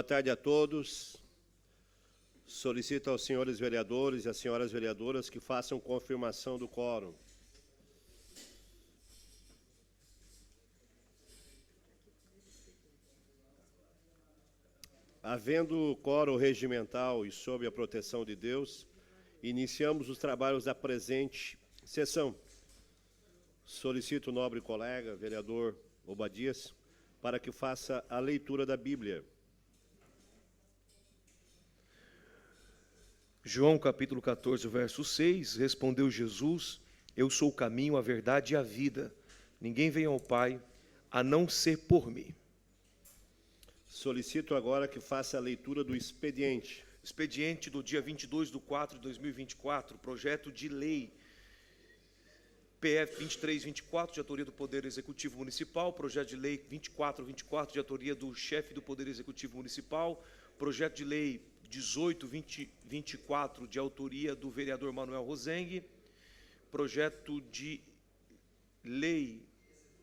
Boa tarde a todos. Solicito aos senhores vereadores e às senhoras vereadoras que façam confirmação do quórum. Havendo quórum regimental e sob a proteção de Deus, iniciamos os trabalhos da presente sessão. Solicito o nobre colega, vereador Obadias, para que faça a leitura da Bíblia. João capítulo 14, verso 6, respondeu Jesus: eu sou o caminho, a verdade e a vida. Ninguém vem ao Pai a não ser por mim. Solicito agora que faça a leitura do expediente. Expediente do dia 22/4/2024, projeto de lei PF 2324, de autoria do Poder Executivo Municipal, projeto de lei 2424, de autoria do chefe do Poder Executivo Municipal, projeto de lei 18/2024, de autoria do vereador Manuel Rosengue, projeto de lei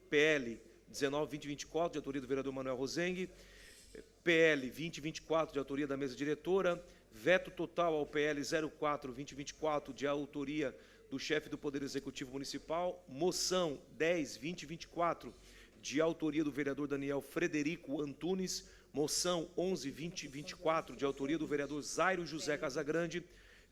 PL 19/2024, de autoria do vereador Manuel Rosengue, PL 2024, de autoria da mesa diretora, veto total ao PL 04/2024, de autoria do chefe do Poder Executivo Municipal, moção 10/2024, de autoria do vereador Daniel Frederico Antunes, moção 11/2024, de autoria do vereador Zairo José Casagrande,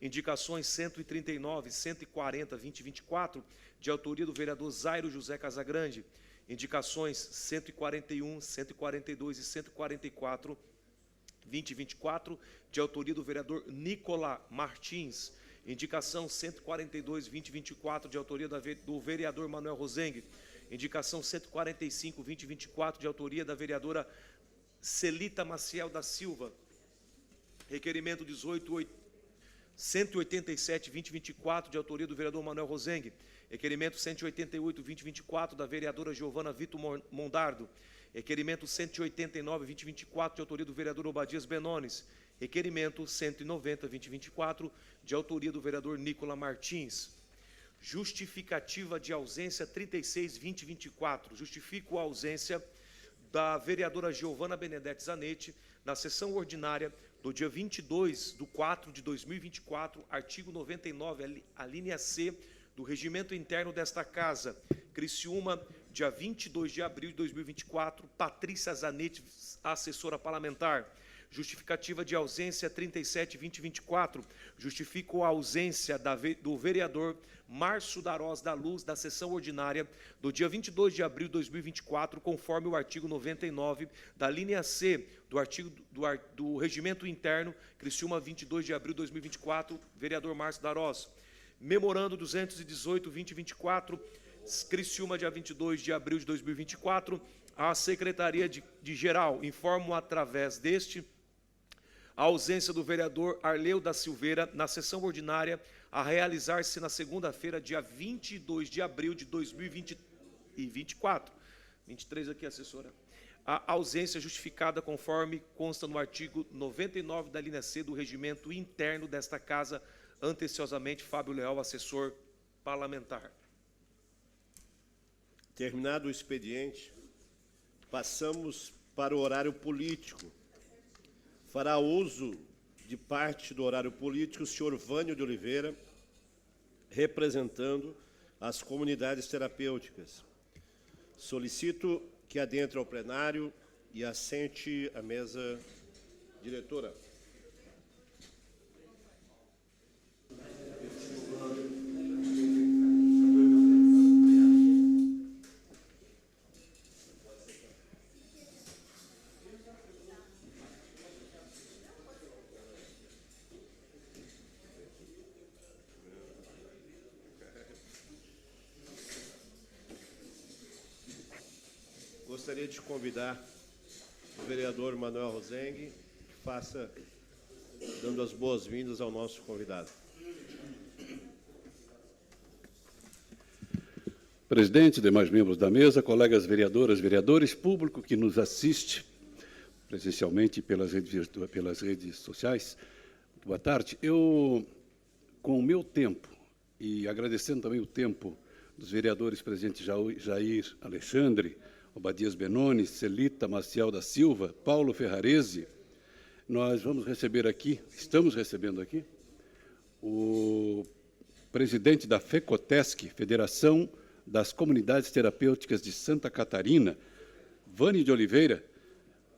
indicações 139 e 140/2024, de autoria do vereador Zairo José Casagrande, indicações 141, 142 e 144/2024, de autoria do vereador Nicola Martins, indicação 142/2024, de autoria do vereador Manuel Rosengue, indicação 145/2024, de autoria da vereadora Celita Maciel da Silva, requerimento 187/2024, de autoria do vereador Manuel Rosengue, requerimento 188/2024, da vereadora Giovana Vitor Mondardo, requerimento 189/2024, de autoria do vereador Obadias Benones, requerimento 190/2024, de autoria do vereador Nicola Martins. Justificativa de ausência 36/2024. Justifico a ausência da vereadora Giovana Benedetti Zanetti na sessão ordinária do dia 22/4/2024, artigo 99, a linha C do regimento interno desta casa. Criciúma, dia 22 de abril de 2024, Patrícia Zanetti, assessora parlamentar. Justificativa de ausência 37/2024. Justifico a ausência do vereador Márcio Darós da Luz da sessão ordinária do dia 22 de abril de 2024, conforme o artigo 99 da linha C do regimento interno, Criciúma, 22 de abril de 2024, vereador Márcio Darós. Memorando 218/2024, Criciúma, dia 22 de abril de 2024, a Secretaria de Geral informo através deste a ausência do vereador Arleu da Silveira na sessão ordinária a realizar-se na segunda-feira, dia 22 de abril de 2024. 23 aqui, assessora. A ausência justificada conforme consta no artigo 99 da linha C do regimento interno desta casa, anteciosamente Fábio Leal, assessor parlamentar. Terminado o expediente, passamos para o horário político. Fará uso de parte do horário político o senhor Vânio de Oliveira, representando as comunidades terapêuticas. Solicito que adentre ao plenário e assente a mesa diretora. Gostaria de convidar o vereador Manuel Rosengue, que faça, dando as boas-vindas ao nosso convidado. Presidente, demais membros da mesa, colegas vereadoras, vereadores, público que nos assiste presencialmente pelas redes sociais, boa tarde. Eu, com o meu tempo, e agradecendo também o tempo dos vereadores presidente Jair Alexandre, Obadias Benones, Celita Maciel da Silva, Paulo Ferrarese, nós vamos receber aqui, estamos recebendo aqui, o presidente da FECOTESC, Federação das Comunidades Terapêuticas de Santa Catarina, Vânia de Oliveira,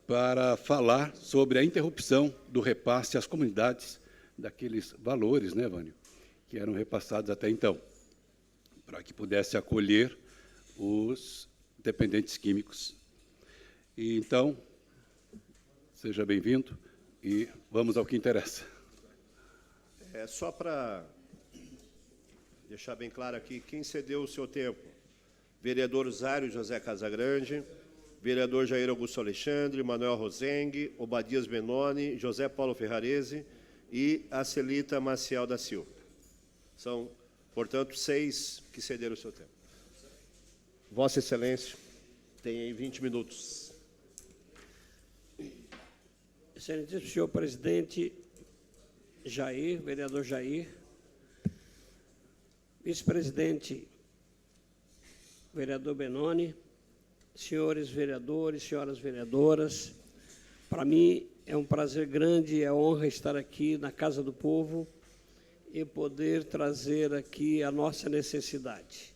para falar sobre a interrupção do repasse às comunidades daqueles valores, né, Vânia, que eram repassados até então, para que pudesse acolher os dependentes químicos. E, então, seja bem-vindo e vamos ao que interessa. Só para deixar bem claro aqui, quem cedeu o seu tempo? Vereador Zário José Casagrande, vereador Jair Augusto Alexandre, Manuel Rosengue, Obadias Benoni, José Paulo Ferrarese e a Celita Maciel da Silva. São, portanto, 6 que cederam o seu tempo. Vossa Excelência, tem aí 20 minutos. Excelentíssimo senhor presidente Jair, vereador Jair, vice-presidente vereador Benoni, senhores vereadores, senhoras vereadoras, para mim é um prazer grande, é honra estar aqui na Casa do Povo e poder trazer aqui a nossa necessidade.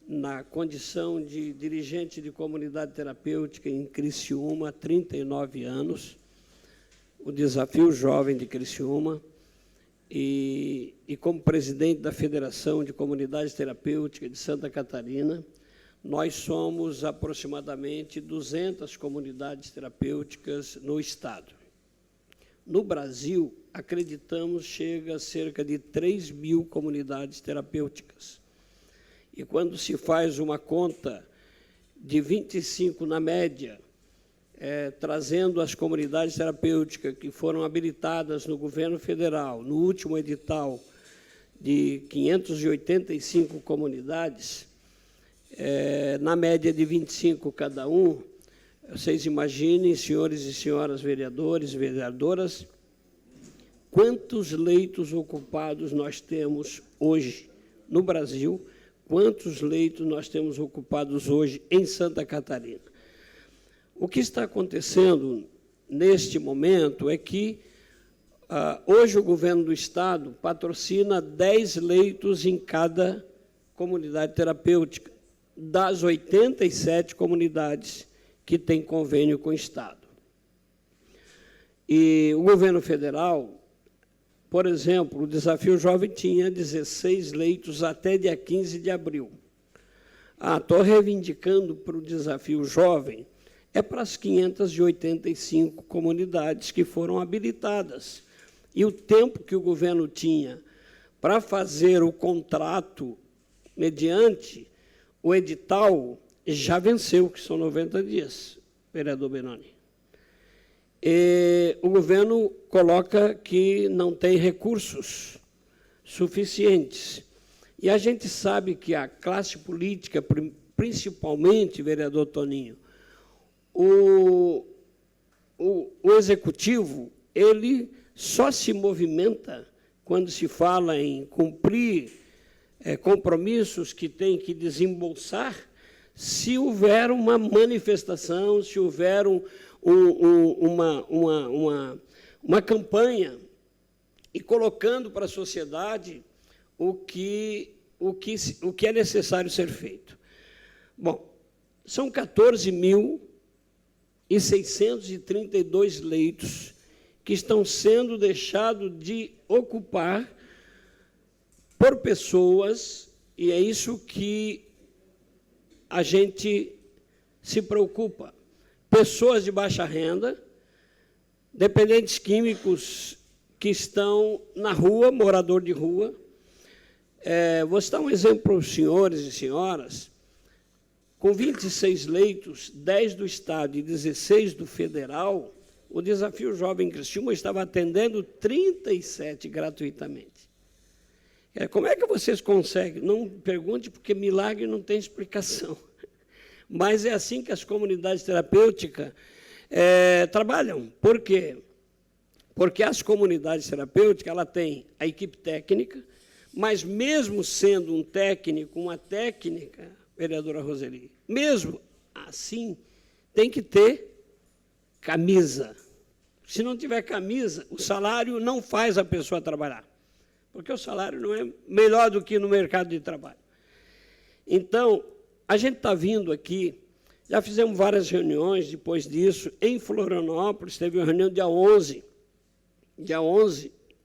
Na condição de dirigente de comunidade terapêutica em Criciúma, há 39 anos, o Desafio Jovem de Criciúma, e como presidente da Federação de Comunidades Terapêuticas de Santa Catarina, nós somos aproximadamente 200 comunidades terapêuticas no Estado. No Brasil, acreditamos, chega a cerca de 3.000 comunidades terapêuticas. E quando se faz uma conta de 25 na média, trazendo as comunidades terapêuticas que foram habilitadas no governo federal, no último edital de 585 comunidades, na média de 25 cada um, vocês imaginem, senhores e senhoras vereadores e vereadoras, quantos leitos ocupados nós temos hoje no Brasil, quantos leitos nós temos ocupados hoje em Santa Catarina. O que está acontecendo neste momento é que hoje o governo do Estado patrocina 10 leitos em cada comunidade terapêutica, das 87 comunidades que têm convênio com o Estado. E o governo federal, por exemplo, o Desafio Jovem tinha 16 leitos até dia 15 de abril. Estou reivindicando para o Desafio Jovem, para as 585 comunidades que foram habilitadas. E o tempo que o governo tinha para fazer o contrato mediante o edital já venceu, que são 90 dias, vereador Benoni. E o governo coloca que não tem recursos suficientes. E a gente sabe que a classe política, principalmente, vereador Toninho, o executivo, ele só se movimenta quando se fala em cumprir compromissos que tem que desembolsar, se houver uma manifestação, se houver uma campanha e colocando para a sociedade o que é necessário ser feito. Bom, são 14.632 leitos que estão sendo deixados de ocupar por pessoas, e é isso que a gente se preocupa. Pessoas de baixa renda, dependentes químicos que estão na rua, morador de rua. Vou citar um exemplo para os senhores e senhoras. Com 26 leitos, 10 do Estado e 16 do Federal, o Desafio Jovem Criciúma estava atendendo 37 gratuitamente. Como é que vocês conseguem? Não pergunte, porque milagre não tem explicação. Mas é assim que as comunidades terapêuticas trabalham. Por quê? Porque as comunidades terapêuticas ela têm a equipe técnica, mas mesmo sendo um técnico, uma técnica, vereadora Roseli, mesmo assim, tem que ter camisa, Se não tiver camisa, o salário não faz a pessoa trabalhar, porque o salário não é melhor do que no mercado de trabalho. Então, a gente está vindo aqui, já fizemos várias reuniões depois disso, em Florianópolis, teve uma reunião dia 11,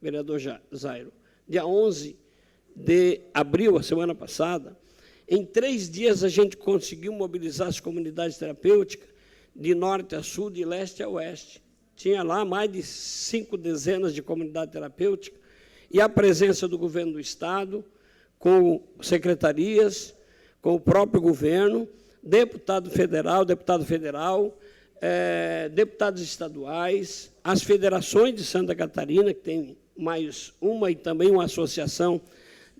vereador Zairo, dia 11 de abril, a semana passada. Em 3 dias, a gente conseguiu mobilizar as comunidades terapêuticas de norte a sul, de leste a oeste. Tinha lá mais de 5 dezenas de comunidades terapêuticas, e a presença do governo do Estado, com secretarias, com o próprio governo, deputado federal, deputados estaduais, as federações de Santa Catarina, que tem mais uma, e também uma associação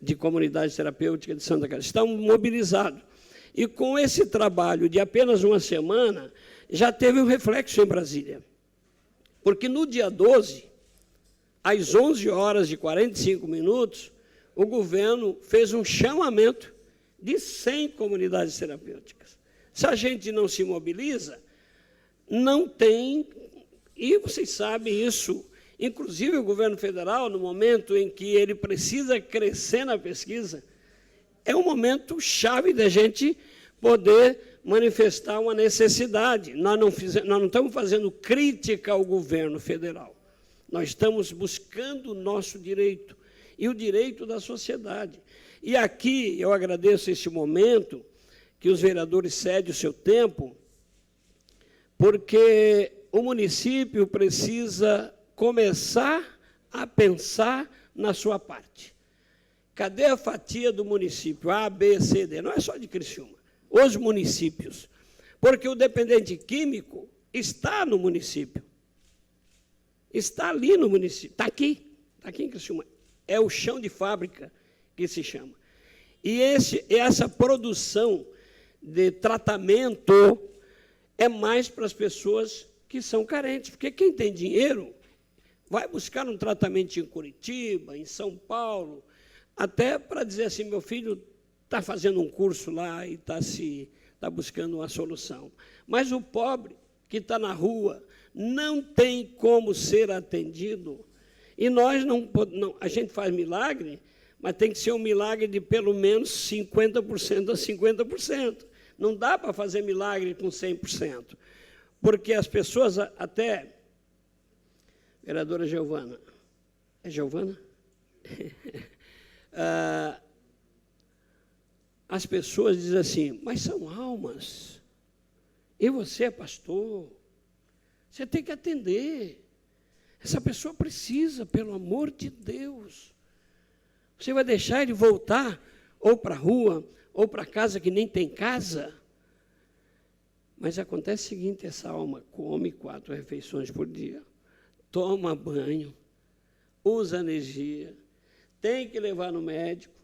de comunidades terapêuticas de Santa Catarina, estão mobilizados. E com esse trabalho de apenas uma semana, já teve um reflexo em Brasília. Porque no dia 12, às 11h45, o governo fez um chamamento de 100 comunidades terapêuticas. Se a gente não se mobiliza, não tem, e vocês sabem isso, inclusive o governo federal, no momento em que ele precisa crescer na pesquisa, é um momento chave da gente poder manifestar uma necessidade. Nós não estamos fazendo crítica ao governo federal, nós estamos buscando o nosso direito e o direito da sociedade. E aqui eu agradeço esse momento que os vereadores cedem o seu tempo, porque o município precisa começar a pensar na sua parte. Cadê a fatia do município? A, B, C, D. Não é só de Criciúma. Os municípios. Porque o dependente químico está no município. Está ali no município. Está aqui em Criciúma. É o chão de fábrica que se chama. E essa produção de tratamento é mais para as pessoas que são carentes, porque quem tem dinheiro vai buscar um tratamento em Curitiba, em São Paulo, até para dizer assim, meu filho está fazendo um curso lá e está buscando uma solução. Mas o pobre que está na rua não tem como ser atendido. E nós a gente faz milagre, mas tem que ser um milagre de pelo menos 50% a 50%. Não dá para fazer milagre com 100%, porque as pessoas até... Vereadora Giovana, é Giovana? As pessoas dizem assim, mas são almas, e você é pastor, você tem que atender. Essa pessoa precisa, pelo amor de Deus. Você vai deixar ele voltar ou para a rua, ou para casa que nem tem casa? Mas acontece o seguinte, essa alma come 4 refeições por dia, toma banho, usa energia, tem que levar no médico,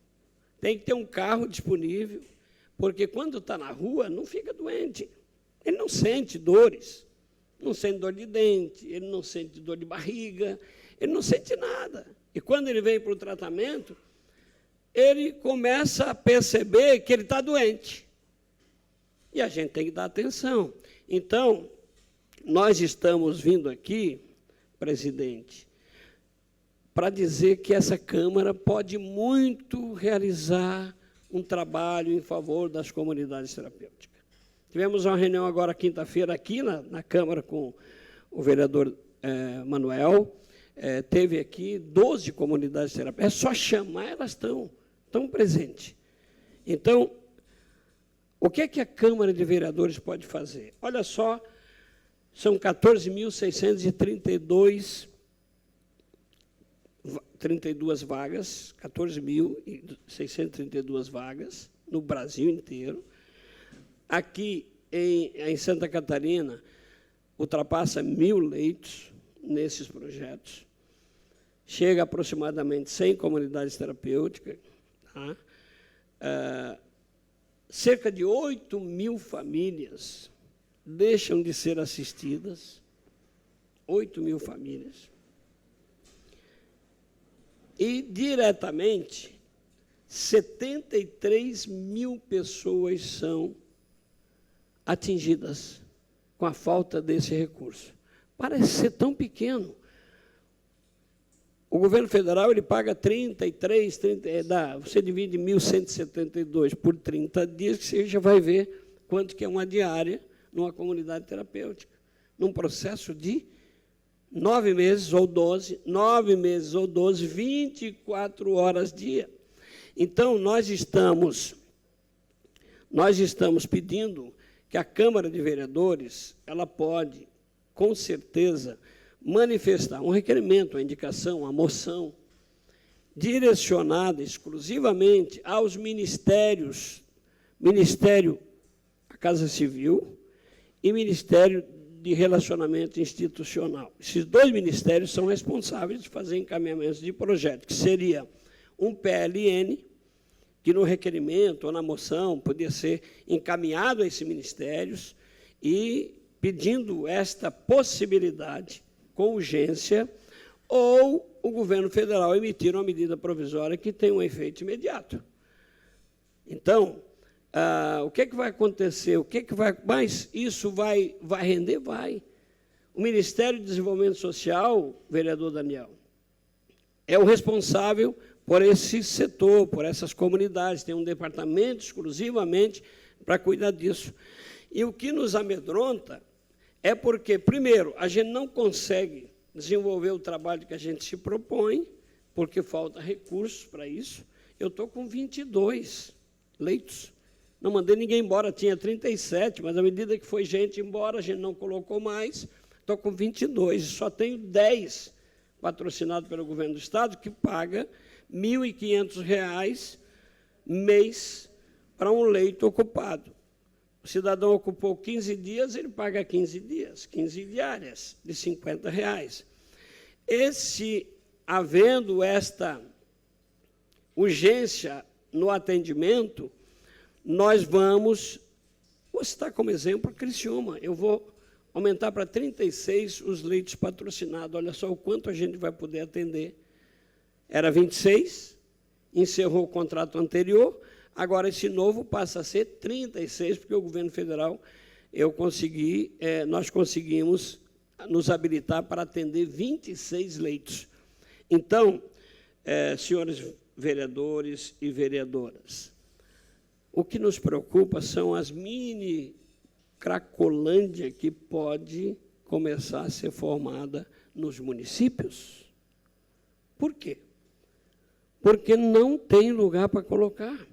tem que ter um carro disponível, porque quando está na rua não fica doente, ele não sente dores, não sente dor de dente, ele não sente dor de barriga, ele não sente nada. E quando ele vem para o tratamento, ele começa a perceber que ele está doente. E a gente tem que dar atenção. Então, nós estamos vindo aqui, presidente, para dizer que essa Câmara pode muito realizar um trabalho em favor das comunidades terapêuticas. Tivemos uma reunião agora, quinta-feira, aqui na Câmara, com o vereador Manuel. Teve aqui 12 comunidades terapêuticas. É só chamar, elas estão presentes. Então, o que é que a Câmara de Vereadores pode fazer? Olha só, são 14.632 vagas, 14.632 vagas no Brasil inteiro. Aqui em Santa Catarina, ultrapassa 1.000 leitos nesses projetos. Chega a aproximadamente 100 comunidades terapêuticas. Tá? Cerca de 8.000 famílias deixam de ser assistidas. 8.000 famílias. E, diretamente, 73.000 pessoas são atingidas com a falta desse recurso. Parece ser tão pequeno. O governo federal ele paga 33, você divide 1.172 por 30 dias, que você já vai ver quanto que é uma diária numa comunidade terapêutica, num processo de 9 meses ou 12, 24 horas dia. Então, nós estamos pedindo que a Câmara de Vereadores ela pode, com certeza, manifestar um requerimento, uma indicação, uma moção, direcionada exclusivamente aos ministérios, Ministério da Casa Civil e Ministério de Relacionamento Institucional. Esses dois ministérios são responsáveis de fazer encaminhamentos de projeto, que seria um PLN, que no requerimento ou na moção podia ser encaminhado a esses ministérios e pedindo esta possibilidade com urgência, ou o governo federal emitir uma medida provisória que tenha um efeito imediato. Então, o que vai acontecer? Mas isso vai render? Vai. O Ministério do Desenvolvimento Social, vereador Daniel, é o responsável por esse setor, por essas comunidades, tem um departamento exclusivamente para cuidar disso. E o que nos amedronta é porque, primeiro, a gente não consegue desenvolver o trabalho que a gente se propõe, porque falta recursos para isso. Eu estou com 22 leitos. Não mandei ninguém embora, tinha 37, mas à medida que foi gente embora, a gente não colocou mais. Estou com 22, e só tenho 10 patrocinados pelo governo do Estado, que paga R$ 1.500 mês para um leito ocupado. O cidadão ocupou 15 dias, ele paga 15 dias, 15 diárias, de R$ 50. Havendo esta urgência no atendimento, nós vou citar como exemplo Criciúma. Eu vou aumentar para 36 os leitos patrocinados. Olha só o quanto a gente vai poder atender. Era 26, encerrou o contrato anterior, agora esse novo passa a ser 36, porque o governo federal, nós conseguimos nos habilitar para atender 26 leitos. Então, senhores vereadores e vereadoras, o que nos preocupa são as mini Cracolândia que pode começar a ser formada nos municípios. Por quê? Porque não tem lugar para colocar.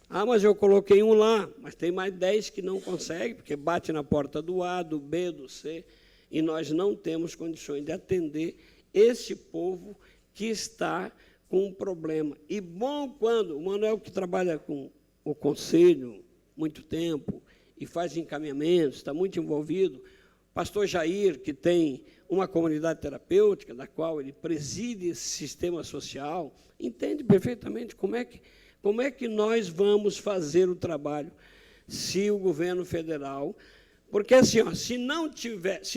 Mas eu coloquei um lá, mas tem mais 10 que não conseguem, porque bate na porta do A, do B, do C, e nós não temos condições de atender esse povo que está com um problema. E bom quando o Manuel, que trabalha com o Conselho muito tempo e faz encaminhamentos, está muito envolvido, pastor Jair, que tem uma comunidade terapêutica, da qual ele preside esse sistema social, entende perfeitamente como é que nós vamos fazer o trabalho se o governo federal... Porque, assim, se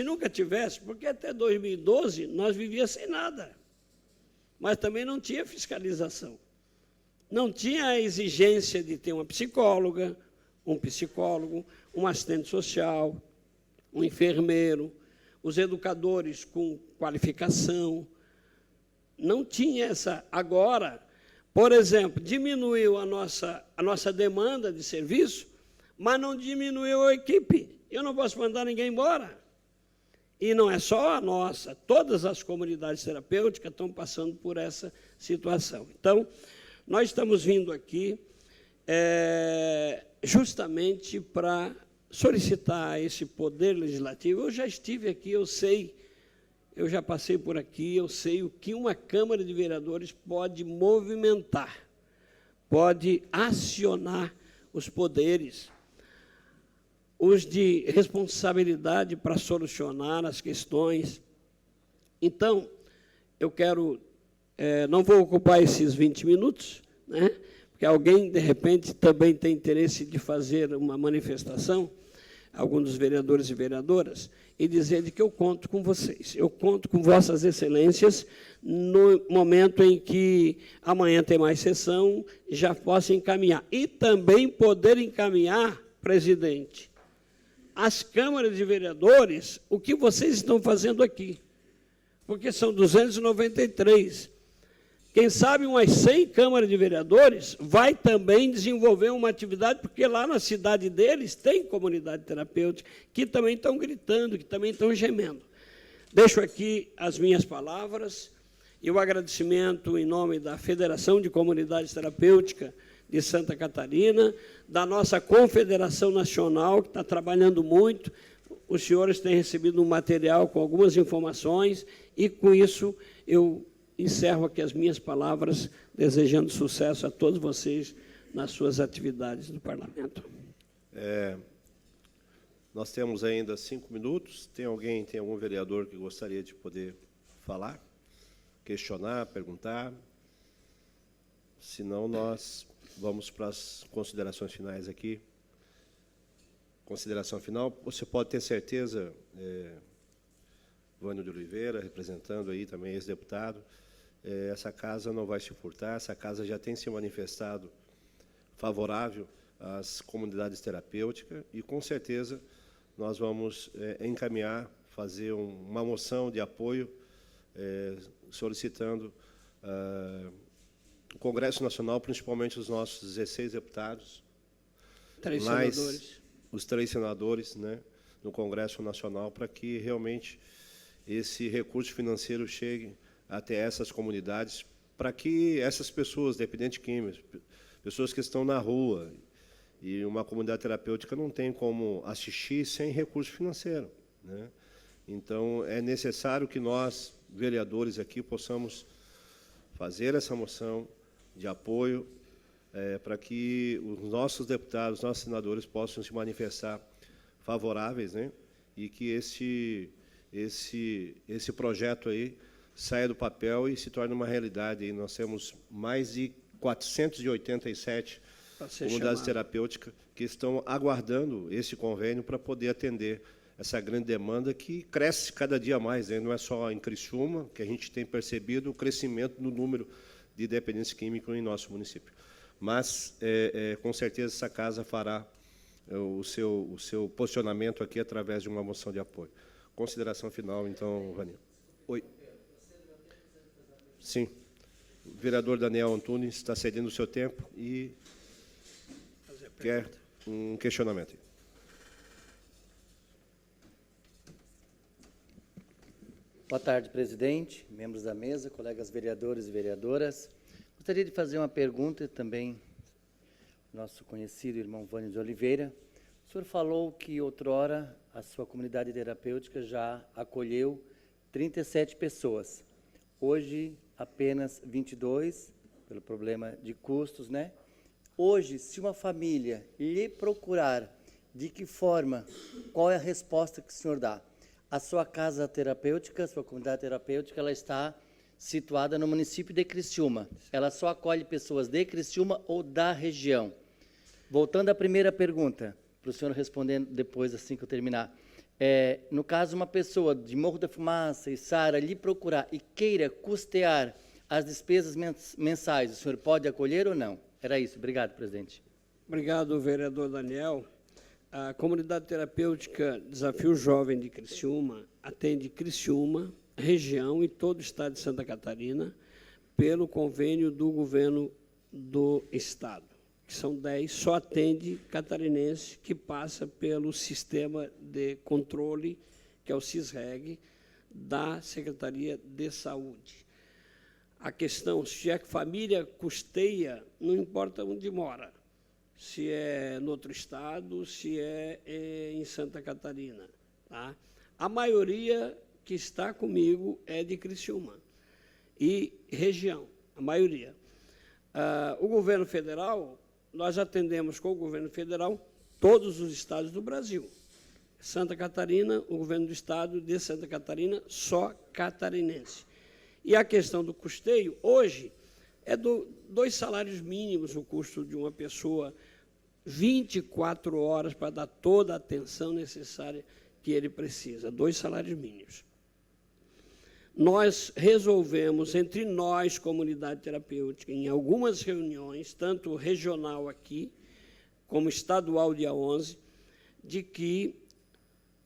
nunca tivesse, porque até 2012 nós vivíamos sem nada, mas também não tinha fiscalização. Não tinha a exigência de ter uma psicóloga, um psicólogo, um assistente social, um enfermeiro, os educadores com qualificação. Não tinha essa. Agora, por exemplo, diminuiu a nossa demanda de serviço, mas não diminuiu a equipe. Eu não posso mandar ninguém embora. E não é só a nossa, todas as comunidades terapêuticas estão passando por essa situação. Então, nós estamos vindo aqui justamente para solicitar esse poder legislativo. Eu já estive aqui, eu sei, eu já passei por aqui, eu sei o que uma Câmara de Vereadores pode movimentar, pode acionar os poderes, os de responsabilidade para solucionar as questões. Então, eu quero, não vou ocupar esses 20 minutos, né, porque alguém, de repente, também tem interesse de fazer uma manifestação, alguns dos vereadores e vereadoras, e dizer de que eu conto com vocês, eu conto com vossas excelências no momento em que amanhã tem mais sessão, já possa encaminhar. E também poder encaminhar, presidente, às câmaras de vereadores o que vocês estão fazendo aqui, porque são 293. Quem sabe umas 100 câmaras de vereadores vai também desenvolver uma atividade, porque lá na cidade deles tem comunidade terapêutica que também estão gritando, que também estão gemendo. Deixo aqui as minhas palavras e o agradecimento em nome da Federação de Comunidades Terapêuticas de Santa Catarina, da nossa Confederação Nacional, que está trabalhando muito. Os senhores têm recebido um material com algumas informações e, com isso, eu encerro aqui as minhas palavras, desejando sucesso a todos vocês nas suas atividades no Parlamento. Nós temos ainda 5 minutos. Tem algum vereador que gostaria de poder falar, questionar, perguntar? Senão, nós vamos para as considerações finais aqui. Consideração final, você pode ter certeza, Vânio de Oliveira, representando aí também ex-deputado, essa casa não vai se furtar, essa casa já tem se manifestado favorável às comunidades terapêuticas e, com certeza, nós vamos encaminhar, fazer uma moção de apoio, solicitando o Congresso Nacional, principalmente os nossos 16 deputados, 3 mais senadores. os 3 senadores, né, no Congresso Nacional, para que realmente esse recurso financeiro chegue até essas comunidades, para que essas pessoas, dependentes químicos, pessoas que estão na rua, e uma comunidade terapêutica não tem como assistir sem recurso financeiro, né? Então, é necessário que nós, vereadores aqui, possamos fazer essa moção de apoio para que os nossos deputados, os nossos senadores possam se manifestar favoráveis, né? E que esse projeto aí saia do papel e se torne uma realidade. E nós temos mais de 487 comunidades terapêuticas que estão aguardando esse convênio para poder atender essa grande demanda que cresce cada dia mais, né? Não é só em Criciúma que a gente tem percebido o crescimento no número de dependentes químicos em nosso município. Mas, com certeza, essa casa fará o seu posicionamento aqui através de uma moção de apoio. Consideração final, então, Vânia. Oi. Sim. O vereador Daniel Antunes está cedendo o seu tempo e quer um questionamento. Boa tarde, presidente, membros da mesa, colegas vereadores e vereadoras. Gostaria de fazer uma pergunta também ao nosso conhecido irmão Vânio de Oliveira. O senhor falou que, outrora, a sua comunidade terapêutica já acolheu 37 pessoas. Hoje, apenas 22, pelo problema de custos, né? Hoje, se uma família lhe procurar, de que forma, qual é a resposta que o senhor dá? A sua casa terapêutica, a sua comunidade terapêutica, ela está situada no município de Criciúma. Ela só acolhe pessoas de Criciúma ou da região. Voltando à primeira pergunta, para o senhor responder depois, assim que eu terminar. No caso, uma pessoa de Morro da Fumaça e Sara lhe procurar e queira custear as despesas mensais, o senhor pode acolher ou não? Era isso. Obrigado, presidente. Obrigado, vereador Daniel. A comunidade terapêutica Desafio Jovem de Criciúma atende Criciúma, região e todo o estado de Santa Catarina pelo convênio do governo do estado, que são 10, só atende catarinense que passa pelo sistema de controle, que é o SISREG, da Secretaria de Saúde. A questão, se a família custeia, não importa onde mora, se é no outro estado, se é em Santa Catarina. Tá? A maioria que está comigo é de Criciúma e região, a maioria. O governo federal, nós atendemos com o governo federal todos os estados do Brasil. Santa Catarina, o governo do estado de Santa Catarina, só catarinense. E a questão do custeio, hoje, é 2 salários mínimos o custo de uma pessoa, 24 horas para dar toda a atenção necessária que ele precisa, 2 salários mínimos. Nós resolvemos, entre nós, comunidade terapêutica, em algumas reuniões, tanto regional aqui, como estadual, dia 11, de que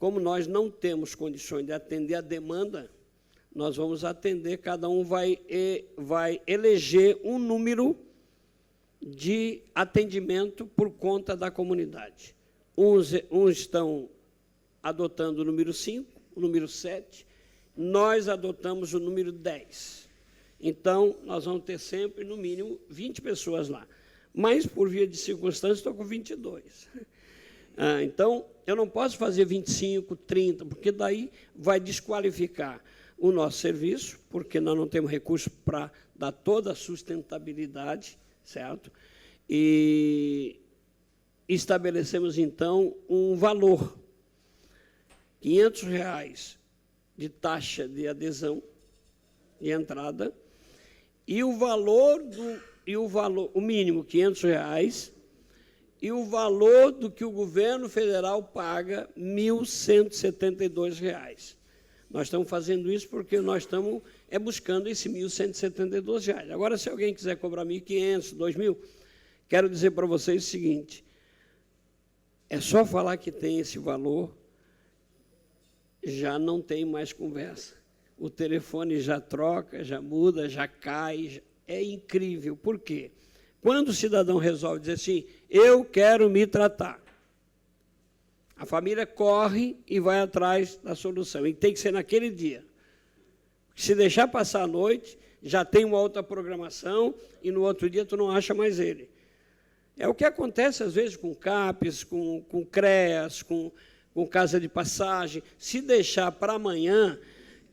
como nós não temos condições de atender a demanda, nós vamos atender, cada um vai eleger um número de atendimento por conta da comunidade. Uns estão adotando o número 5, o número 7, nós adotamos o número 10. Então, nós vamos ter sempre, no mínimo, 20 pessoas lá. Mas, por via de circunstância, estou com 22. Então, eu não posso fazer 25, 30, porque daí vai desqualificar o nosso serviço, porque nós não temos recurso para dar toda a sustentabilidade, certo? E estabelecemos, então, um valor, R$500 de taxa de adesão, de entrada, e o mínimo, R$500, e o valor do que o governo federal paga, R$1.172. Nós estamos fazendo isso porque nós estamos buscando esse R$1.172. Agora, se alguém quiser cobrar R$1.500, R$2.000, quero dizer para vocês o seguinte, é só falar que tem esse valor, já não tem mais conversa. O telefone já troca, já muda, já cai, é incrível. Por quê? Quando o cidadão resolve dizer assim, eu quero me tratar, a família corre e vai atrás da solução. E tem que ser naquele dia. Se deixar passar a noite, já tem uma outra programação e no outro dia tu não acha mais ele. É o que acontece, às vezes, com CAPES, com CREAS, com casa de passagem. Se deixar para amanhã,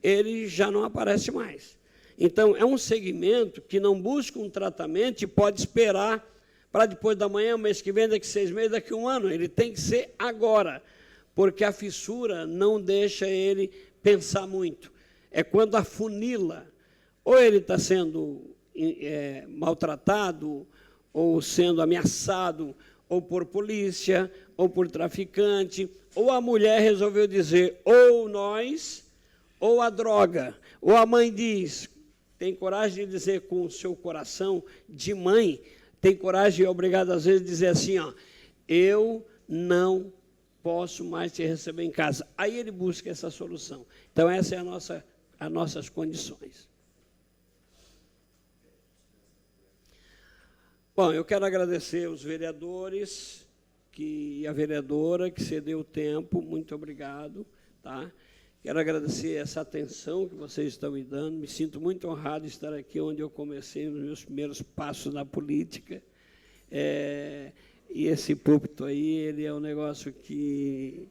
ele já não aparece mais. Então, é um segmento que não busca um tratamento e pode esperar para depois da manhã, mês que vem, daqui 6 meses, daqui 1 ano. Ele tem que ser agora, porque a fissura não deixa ele pensar muito. É quando afunila, ou ele está sendo maltratado, ou sendo ameaçado, ou por polícia, ou por traficante, ou a mulher resolveu dizer, ou nós, ou a droga. Ou a mãe diz, tem coragem de dizer com o seu coração de mãe, tem coragem e é obrigado, às vezes, de dizer assim, ó, eu não posso mais te receber em casa. Aí ele busca essa solução. Então, essa é as nossas condições. Bom, eu quero agradecer os vereadores e a vereadora que cedeu o tempo, muito obrigado, tá? Quero agradecer essa atenção que vocês estão me dando. Me sinto muito honrado de estar aqui onde eu comecei os meus primeiros passos na política. E esse púlpito aí, ele é um negócio que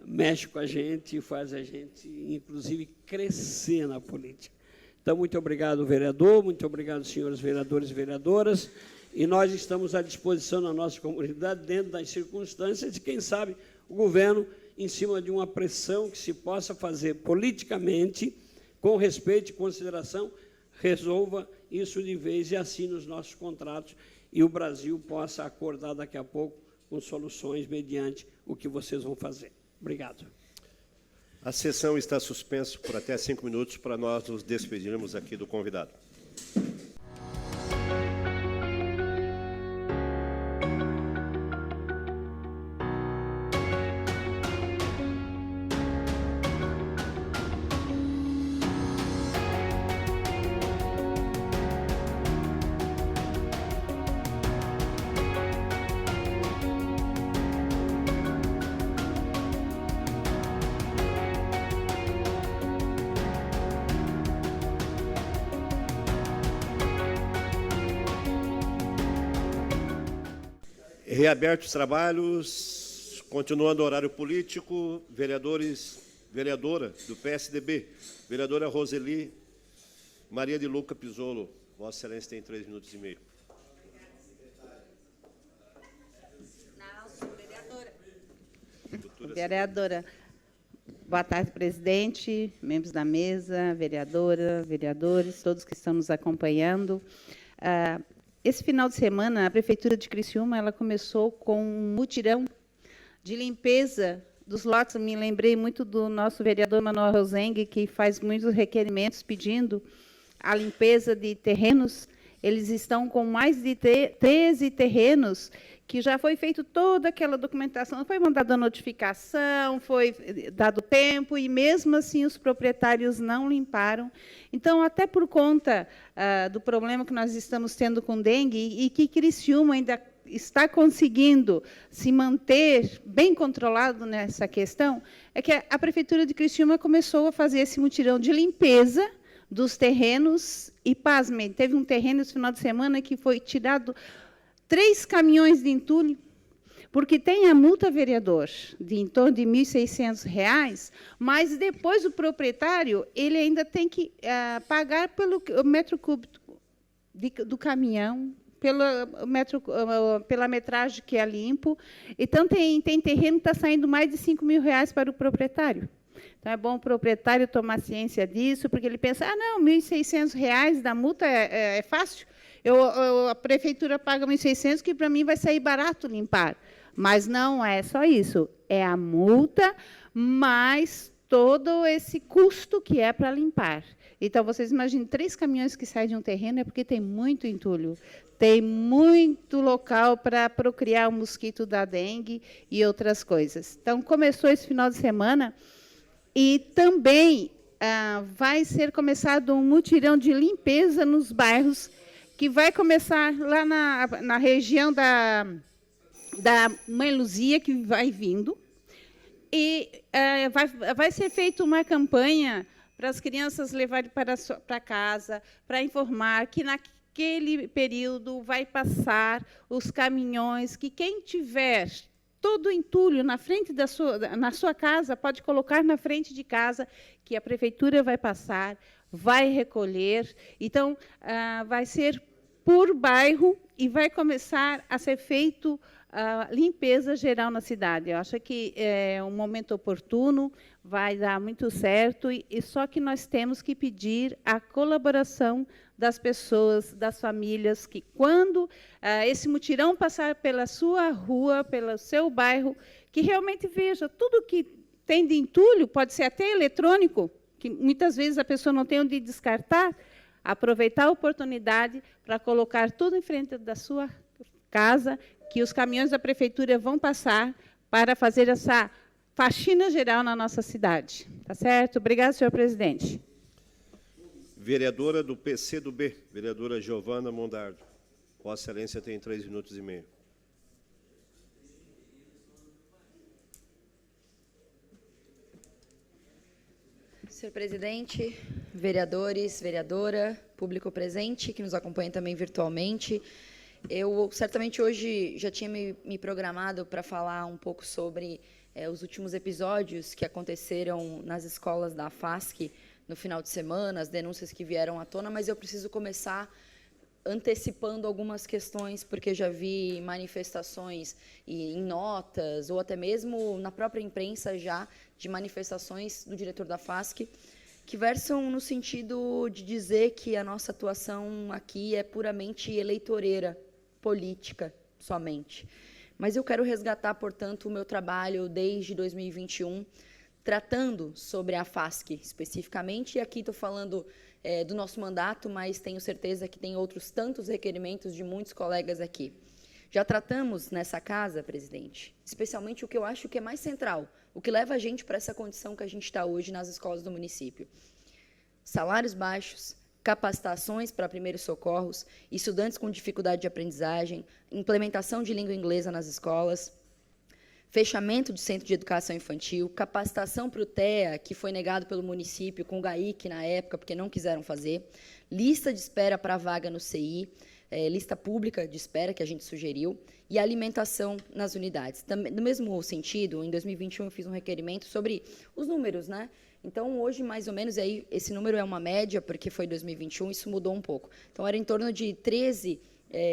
mexe com a gente e faz a gente, inclusive, crescer na política. Então, muito obrigado, vereador, muito obrigado, senhores vereadores e vereadoras. E nós estamos à disposição na nossa comunidade, dentro das circunstâncias de, quem sabe, o governo, em cima de uma pressão que se possa fazer politicamente, com respeito e consideração, resolva isso de vez e assine os nossos contratos e o Brasil possa acordar daqui a pouco com soluções mediante o que vocês vão fazer. Obrigado. A sessão está suspensa por até 5 minutos para nós nos despedirmos aqui do convidado. Reabertos os trabalhos, continuando o horário político, vereadora do PSDB, vereadora Roseli Maria de Luca Pisolo. Vossa Excelência tem 3 minutos e meio. Vereadora, boa tarde, presidente, membros da mesa, vereadora, vereadores, todos que estão nos acompanhando. Esse final de semana, a Prefeitura de Criciúma ela começou com um mutirão de limpeza dos lotes. Me lembrei muito do nosso vereador Manuel Rosengue, que faz muitos requerimentos pedindo a limpeza de terrenos. Eles estão com mais de 13 terrenos que já foi feita toda aquela documentação, foi mandada a notificação, foi dado tempo, e mesmo assim os proprietários não limparam. Então, até por conta do problema que nós estamos tendo com dengue, e que Criciúma ainda está conseguindo se manter bem controlado nessa questão, é que a Prefeitura de Criciúma começou a fazer esse mutirão de limpeza dos terrenos, e, pasmem, teve um terreno esse final de semana que foi tirado 3 caminhões de entulho, porque tem a multa, vereador, de em torno de R$ 1.600, mas depois o proprietário ele ainda tem que pagar pelo metro cúbico do caminhão, pela metragem que é limpo. Então, tem terreno que está saindo mais de R$ 5.000 para o proprietário. Então, é bom o proprietário tomar ciência disso, porque ele pensa, não, R$ 1.600 da multa é fácil, a prefeitura paga R$ 1.600, que para mim vai sair barato limpar. Mas não é só isso, é a multa, mais todo esse custo que é para limpar. Então, vocês imaginem, 3 caminhões que saem de um terreno é porque tem muito entulho, tem muito local para procriar o mosquito da dengue e outras coisas. Então, começou esse final de semana, e também vai ser começado um mutirão de limpeza nos bairros, que vai começar lá na região da Mãe Luzia, que vai vindo, e vai ser feita uma campanha para as crianças levarem para casa, para informar que naquele período vai passar os caminhões, que quem tiver todo o entulho na frente na sua casa, pode colocar na frente de casa, que a prefeitura vai passar, vai recolher. Então, vai ser por bairro e vai começar a ser feito a limpeza geral na cidade. Eu acho que é um momento oportuno, vai dar muito certo, e só que nós temos que pedir a colaboração das pessoas, das famílias, que quando esse mutirão passar pela sua rua, pelo seu bairro, que realmente veja tudo que tem de entulho, pode ser até eletrônico, que muitas vezes a pessoa não tem onde descartar, aproveitar a oportunidade para colocar tudo em frente da sua casa, que os caminhões da prefeitura vão passar para fazer essa faxina geral na nossa cidade. Tá certo? Obrigada, senhor presidente. Vereadora do PCdoB, vereadora Giovana Mondardo. Vossa Excelência tem 3 minutos e meio. Senhor presidente, vereadores, vereadora, público presente, que nos acompanha também virtualmente, eu certamente hoje já tinha me programado para falar um pouco sobre os últimos episódios que aconteceram nas escolas da FASC no final de semana, as denúncias que vieram à tona, mas eu preciso começar antecipando algumas questões, porque já vi manifestações em notas, ou até mesmo na própria imprensa já, de manifestações do diretor da FASC, que versam no sentido de dizer que a nossa atuação aqui é puramente eleitoreira, política somente. Mas eu quero resgatar, portanto, o meu trabalho desde 2021, tratando sobre a FASC especificamente, e aqui estou falando do nosso mandato, mas tenho certeza que tem outros tantos requerimentos de muitos colegas aqui. Já tratamos nessa casa, presidente, especialmente o que eu acho que é mais central, o que leva a gente para essa condição que a gente está hoje nas escolas do município. Salários baixos, capacitações para primeiros socorros, estudantes com dificuldade de aprendizagem, implementação de língua inglesa nas escolas, fechamento de centro de educação infantil, capacitação para o TEA, que foi negado pelo município com o GAIC na época, porque não quiseram fazer, lista de espera para vaga no CI, lista pública de espera que a gente sugeriu, e alimentação nas unidades. Também, no mesmo sentido, em 2021 eu fiz um requerimento sobre os números, né? Então, hoje, mais ou menos, aí, esse número é uma média, porque foi 2021, isso mudou um pouco. Então, era em torno de 13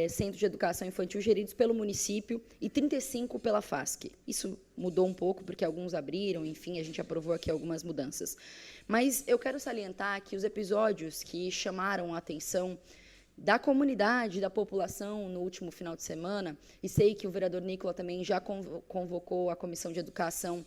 centros de educação infantil geridos pelo município e 35 pela FASC. Isso mudou um pouco, porque alguns abriram, enfim, a gente aprovou aqui algumas mudanças. Mas eu quero salientar que os episódios que chamaram a atenção da comunidade, da população, no último final de semana, e sei que o vereador Nicola também já convocou a Comissão de Educação,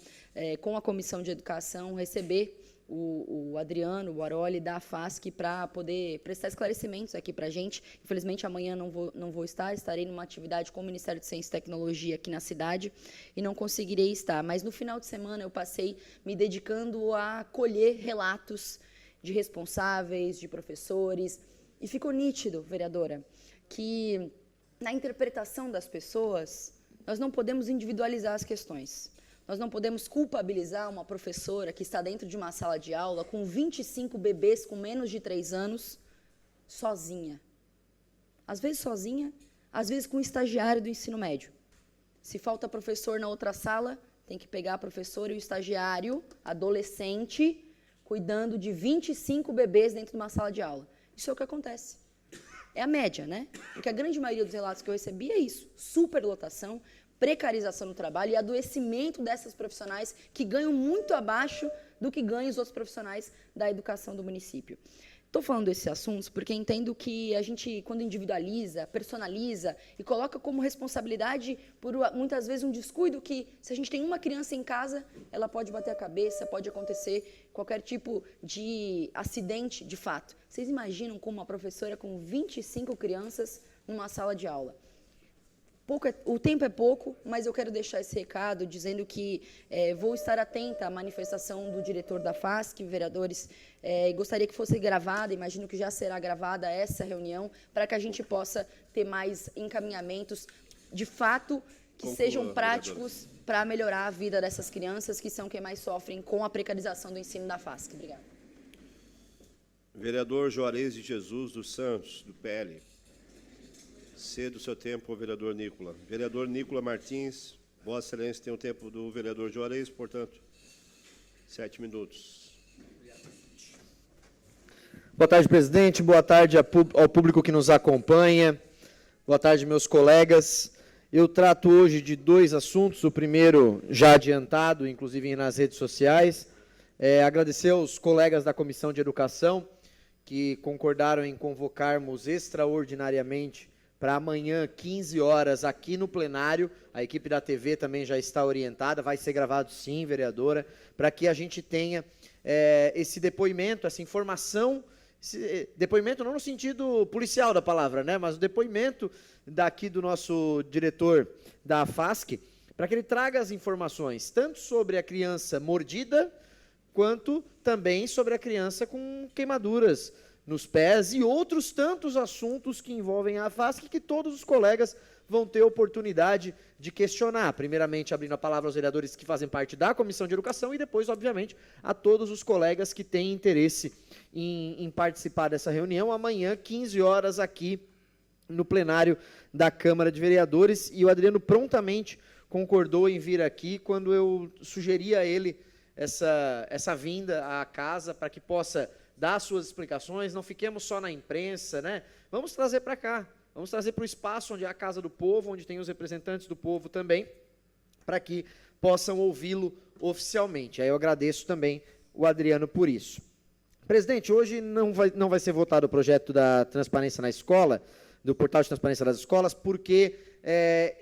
com a Comissão de Educação, receber o Adriano Baroli da FASC para poder prestar esclarecimentos aqui para a gente. Infelizmente, amanhã não vou estar, estarei numa atividade com o Ministério de Ciência e Tecnologia aqui na cidade e não conseguirei estar. Mas no final de semana eu passei me dedicando a colher relatos de responsáveis, de professores, e ficou nítido, vereadora, que na interpretação das pessoas nós não podemos individualizar as questões. Nós não podemos culpabilizar uma professora que está dentro de uma sala de aula com 25 bebês com menos de 3 anos, sozinha. Às vezes sozinha, às vezes com um estagiário do ensino médio. Se falta professor na outra sala, tem que pegar a professora e o estagiário, adolescente, cuidando de 25 bebês dentro de uma sala de aula. Isso é o que acontece. É a média, né? Porque a grande maioria dos relatos que eu recebi é isso, superlotação, precarização no trabalho e adoecimento dessas profissionais que ganham muito abaixo do que ganham os outros profissionais da educação do município. Estou falando desses assuntos porque entendo que a gente, quando individualiza, personaliza e coloca como responsabilidade, por muitas vezes, um descuido que, se a gente tem uma criança em casa, ela pode bater a cabeça, pode acontecer qualquer tipo de acidente, de fato. Vocês imaginam como uma professora com 25 crianças numa sala de aula? O tempo é pouco, mas eu quero deixar esse recado dizendo que vou estar atenta à manifestação do diretor da FASC, vereadores, gostaria que fosse gravada, imagino que já será gravada essa reunião, para que a gente possa ter mais encaminhamentos, de fato, que sejam práticos para melhorar a vida dessas crianças, que são quem mais sofrem com a precarização do ensino da FASC. Obrigada. Vereador Juarez de Jesus dos Santos, do PL. Cedo o seu tempo, vereador Nicola. Vereador Nicola Martins, Vossa Excelência tem o tempo do vereador Juarez, portanto, 7 minutos. Boa tarde, presidente. Boa tarde ao público que nos acompanha. Boa tarde, meus colegas. Eu trato hoje de 2 assuntos. O primeiro, já adiantado, inclusive nas redes sociais. Agradecer aos colegas da Comissão de Educação que concordaram em convocarmos extraordinariamente para amanhã, 15 horas, aqui no plenário. A equipe da TV também já está orientada, vai ser gravado sim, vereadora, para que a gente tenha esse depoimento, essa informação, depoimento não no sentido policial da palavra, né, mas o depoimento daqui do nosso diretor da FASC, para que ele traga as informações, tanto sobre a criança mordida, quanto também sobre a criança com queimaduras nos pés e outros tantos assuntos que envolvem a FASC que todos os colegas vão ter oportunidade de questionar. Primeiramente, abrindo a palavra aos vereadores que fazem parte da Comissão de Educação e depois, obviamente, a todos os colegas que têm interesse em participar dessa reunião. Amanhã, 15 horas, aqui no plenário da Câmara de Vereadores. E o Adriano prontamente concordou em vir aqui quando eu sugeri a ele essa vinda à casa para que possa dar suas explicações, não fiquemos só na imprensa, né? Vamos trazer para cá, vamos trazer para o espaço onde é a Casa do Povo, onde tem os representantes do povo também, para que possam ouvi-lo oficialmente. Aí eu agradeço também o Adriano por isso. Presidente, hoje não vai ser votado o projeto da transparência na escola, do portal de transparência das escolas, porque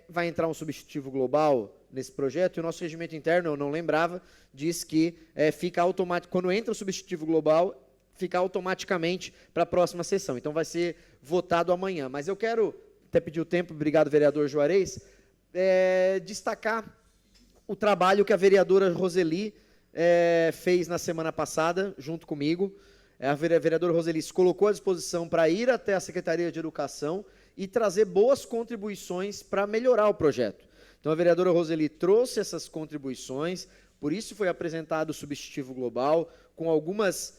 vai entrar um substitutivo global nesse projeto, e o nosso regimento interno, eu não lembrava, diz que fica automático, quando entra o substitutivo global, fica automaticamente para a próxima sessão. Então, vai ser votado amanhã. Mas eu quero, até pedir o tempo, obrigado, vereador Juarez, destacar o trabalho que a vereadora Roseli fez na semana passada, junto comigo. A vereadora Roseli se colocou à disposição para ir até a Secretaria de Educação e trazer boas contribuições para melhorar o projeto. Então, a vereadora Roseli trouxe essas contribuições, por isso foi apresentado o substitutivo global, com alguns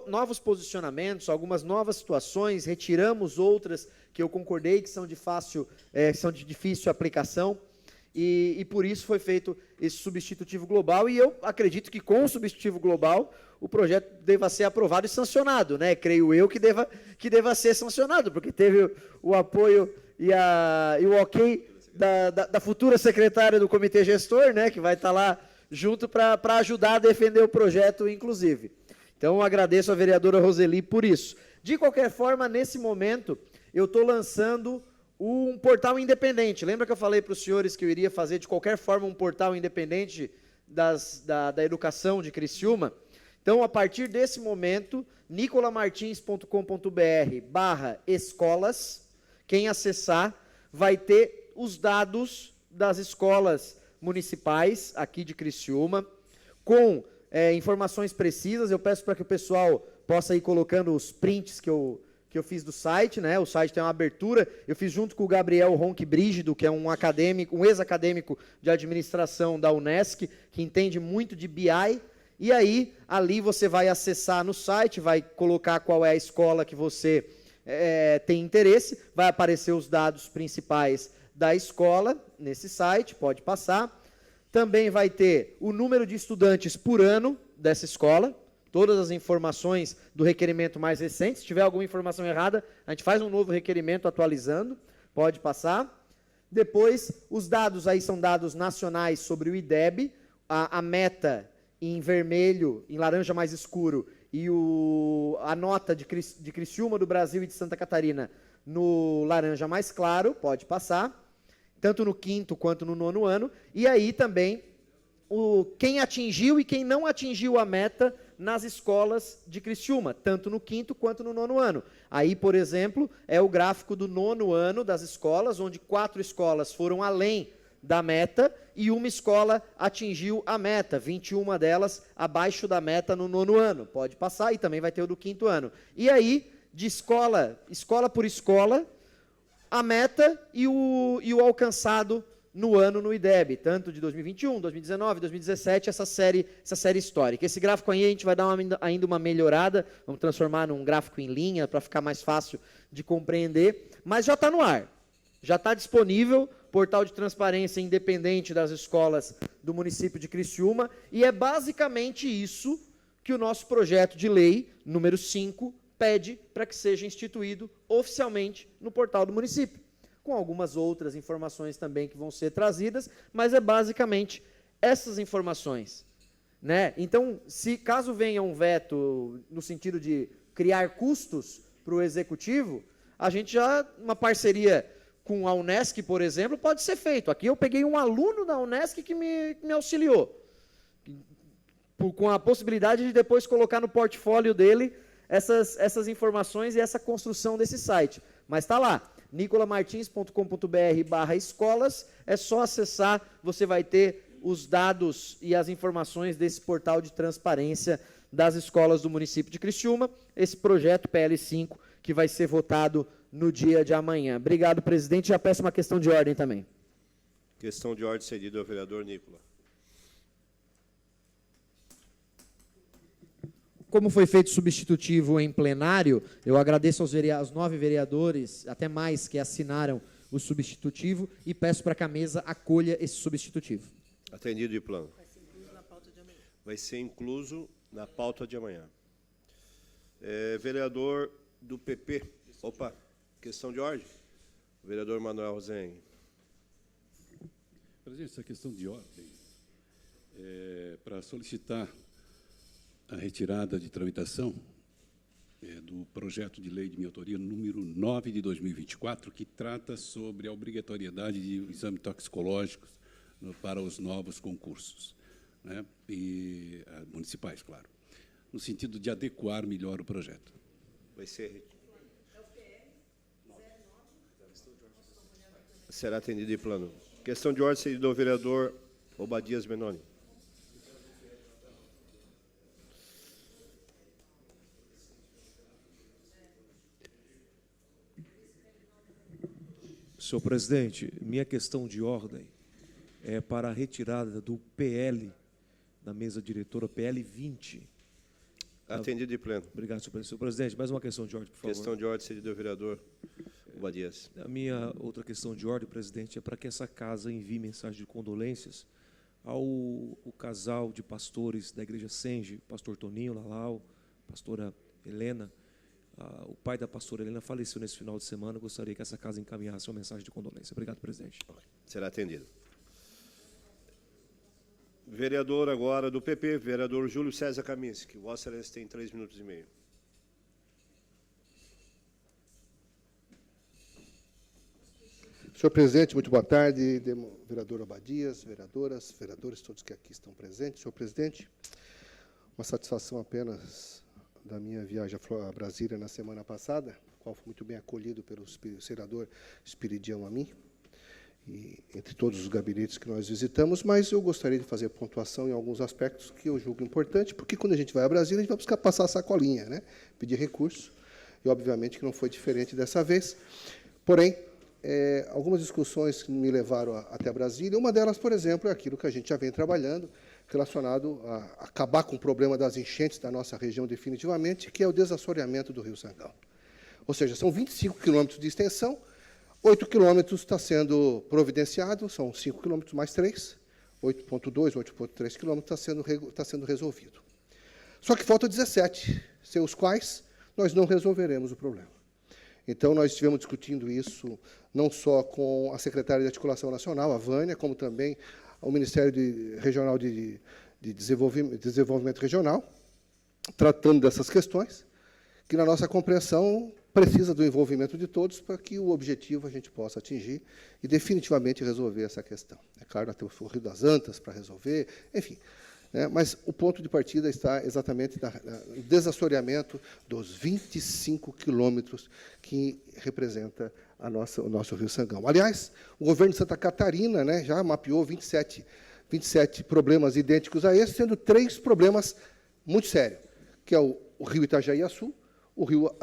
novos posicionamentos, algumas novas situações, retiramos outras que eu concordei que são de difícil aplicação, e por isso foi feito esse substitutivo global, e eu acredito que com o substitutivo global o projeto deva ser aprovado e sancionado, né? Creio eu que deva ser sancionado, porque teve o apoio e o ok da futura secretária do comitê gestor, né, que vai estar lá junto para ajudar a defender o projeto, inclusive. Então, eu agradeço a vereadora Roseli por isso. De qualquer forma, nesse momento, eu estou lançando um portal independente. Lembra que eu falei para os senhores que eu iria fazer, de qualquer forma, um portal independente da educação de Criciúma? Então, a partir desse momento, nicolamartins.com.br/escolas, quem acessar vai ter os dados das escolas municipais aqui de Criciúma, com informações precisas. Eu peço para que o pessoal possa ir colocando os prints que eu fiz do site, né? O site tem uma abertura, eu fiz junto com o Gabriel Ronque Brígido, que é um acadêmico, um ex-acadêmico de administração da Unesc, que entende muito de BI, e aí, ali você vai acessar no site, vai colocar qual é a escola que você tem interesse, vai aparecer os dados principais da escola nesse site, pode passar. Também vai ter o número de estudantes por ano dessa escola, todas as informações do requerimento mais recente. Se tiver alguma informação errada, a gente faz um novo requerimento atualizando, pode passar. Depois, os dados aí são dados nacionais sobre o IDEB, a meta em vermelho, em laranja mais escuro, e a nota de Criciúma, do Brasil e de Santa Catarina no laranja mais claro, pode passar, tanto no 5º quanto no 9º ano, e aí também quem atingiu e quem não atingiu a meta nas escolas de Criciúma, tanto no 5º quanto no 9º ano. Aí, por exemplo, é o gráfico do 9º ano das escolas, onde 4 escolas foram além da meta e uma escola atingiu a meta, 21 delas abaixo da meta no 9º ano. Pode passar, e também vai ter o do 5º ano. E aí, de escola por escola, a meta e o alcançado no ano no IDEB, tanto de 2021, 2019, 2017, essa série histórica. Esse gráfico aí a gente vai dar ainda uma melhorada, vamos transformar num gráfico em linha para ficar mais fácil de compreender, mas já está no ar, já está disponível, portal de transparência independente das escolas do município de Criciúma, e é basicamente isso que o nosso projeto de lei, número 5, pede para que seja instituído oficialmente no portal do município, com algumas outras informações também que vão ser trazidas, mas é basicamente essas informações, né? Então, caso venha um veto no sentido de criar custos para o executivo, a gente uma parceria com a Unesc, por exemplo, pode ser feito. Aqui eu peguei um aluno da Unesc que me auxiliou, com a possibilidade de depois colocar no portfólio dele essas informações e essa construção desse site. Mas está lá, nicolamartins.com.br/escolas, é só acessar, você vai ter os dados e as informações desse portal de transparência das escolas do município de Criciúma, esse projeto PL5 que vai ser votado no dia de amanhã. Obrigado, presidente. Já peço uma questão de ordem também. Questão de ordem cedida ao vereador Nicola. Como foi feito substitutivo em plenário, eu agradeço aos 9 vereadores, até mais, que assinaram o substitutivo e peço para que a mesa acolha esse substitutivo. Atendido de plano. Vai ser incluso na pauta de amanhã. Vereador do PP. Opa, questão de ordem. Vereador Manuel Rosen. Presidente, essa questão de ordem é para solicitar a retirada de tramitação do projeto de lei de minha autoria número 9 de 2024, que trata sobre a obrigatoriedade de exame toxicológicos para os novos concursos, né, e municipais, claro, no sentido de adequar melhor o projeto. Vai ser. Será atendido em plano. Questão de ordem cedida ao vereador Obadias Benoni. Senhor presidente, minha questão de ordem é para a retirada do PL da mesa diretora, PL 20. Atendido de pleno. Obrigado, senhor presidente. Senhor presidente, mais uma questão de ordem, por favor. Questão de ordem cedida ao vereador Obadias. A minha outra questão de ordem, presidente, é para que essa casa envie mensagem de condolências ao casal de pastores da Igreja Senge, pastor Toninho Lalau, pastora Helena. O pai da pastora Helena faleceu nesse final de semana. Eu gostaria que essa casa encaminhasse uma mensagem de condolência. Obrigado, presidente. Será atendido. Vereador agora do PP, vereador Júlio César Kaminski. Vossa Excelência tem 3 minutos e meio. Senhor presidente, muito boa tarde. Vereador Obadias, vereadoras, vereadores, todos que aqui estão presentes. Senhor presidente, uma satisfação apenas da minha viagem a Brasília na semana passada, qual foi muito bem acolhido pelo senador Espiridião Amin, e entre todos os gabinetes que nós visitamos, mas eu gostaria de fazer pontuação em alguns aspectos que eu julgo importante, porque quando a gente vai a Brasília, a gente vai buscar passar a sacolinha, né? Pedir recurso, e obviamente que não foi diferente dessa vez. Porém, algumas discussões que me levaram até Brasília, uma delas, por exemplo, é aquilo que a gente já vem trabalhando, relacionado a acabar com o problema das enchentes da nossa região definitivamente, que é o desassoreamento do Rio Sangão. Ou seja, são 25 quilômetros de extensão, 8 quilômetros está sendo providenciado, são 5 quilômetros mais 3, 8,2, 8,3 quilômetros está sendo resolvido. Só que faltam 17, sem os quais nós não resolveremos o problema. Então, nós estivemos discutindo isso não só com a secretária de Articulação Nacional, a Vânia, como também o Ministério Regional de Desenvolvimento Regional, tratando dessas questões, que, na nossa compreensão, precisa do envolvimento de todos para que o objetivo a gente possa atingir e definitivamente resolver essa questão. É claro, nós temos o Rio das Antas para resolver, enfim. Né, mas o ponto de partida está exatamente no desassoreamento dos 25 quilômetros que representa o nosso Rio Sangão. Aliás, o governo de Santa Catarina, né, já mapeou 27 problemas idênticos a esse, sendo 3 problemas muito sérios, que é o Rio Itajaí-Açu, o Rio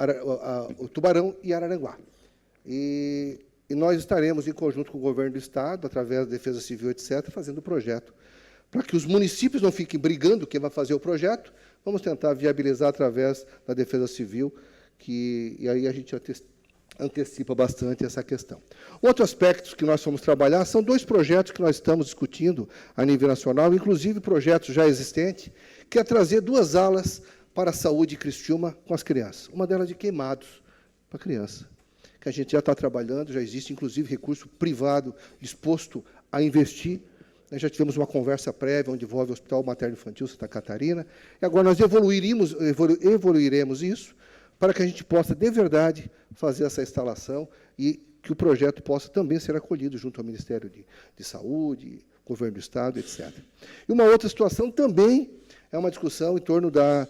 o Tubarão e Araranguá. E nós estaremos, em conjunto com o governo do Estado, através da Defesa Civil, etc., fazendo o projeto, para que os municípios não fiquem brigando quem vai fazer o projeto, vamos tentar viabilizar através da Defesa Civil, e aí a gente antecipa bastante essa questão. Outro aspecto que nós vamos trabalhar são 2 projetos que nós estamos discutindo a nível nacional, inclusive projetos já existentes, que é trazer 2 alas para a saúde de Criciúma com as crianças. Uma delas de queimados para a criança, que a gente já está trabalhando, já existe, inclusive, recurso privado disposto a investir. Nós já tivemos uma conversa prévia, onde envolve o Hospital Materno-Infantil Santa Catarina, e agora nós evoluiremos isso, para que a gente possa, de verdade, fazer essa instalação e que o projeto possa também ser acolhido junto ao Ministério de Saúde, Governo do Estado, etc. E uma outra situação também é uma discussão em torno da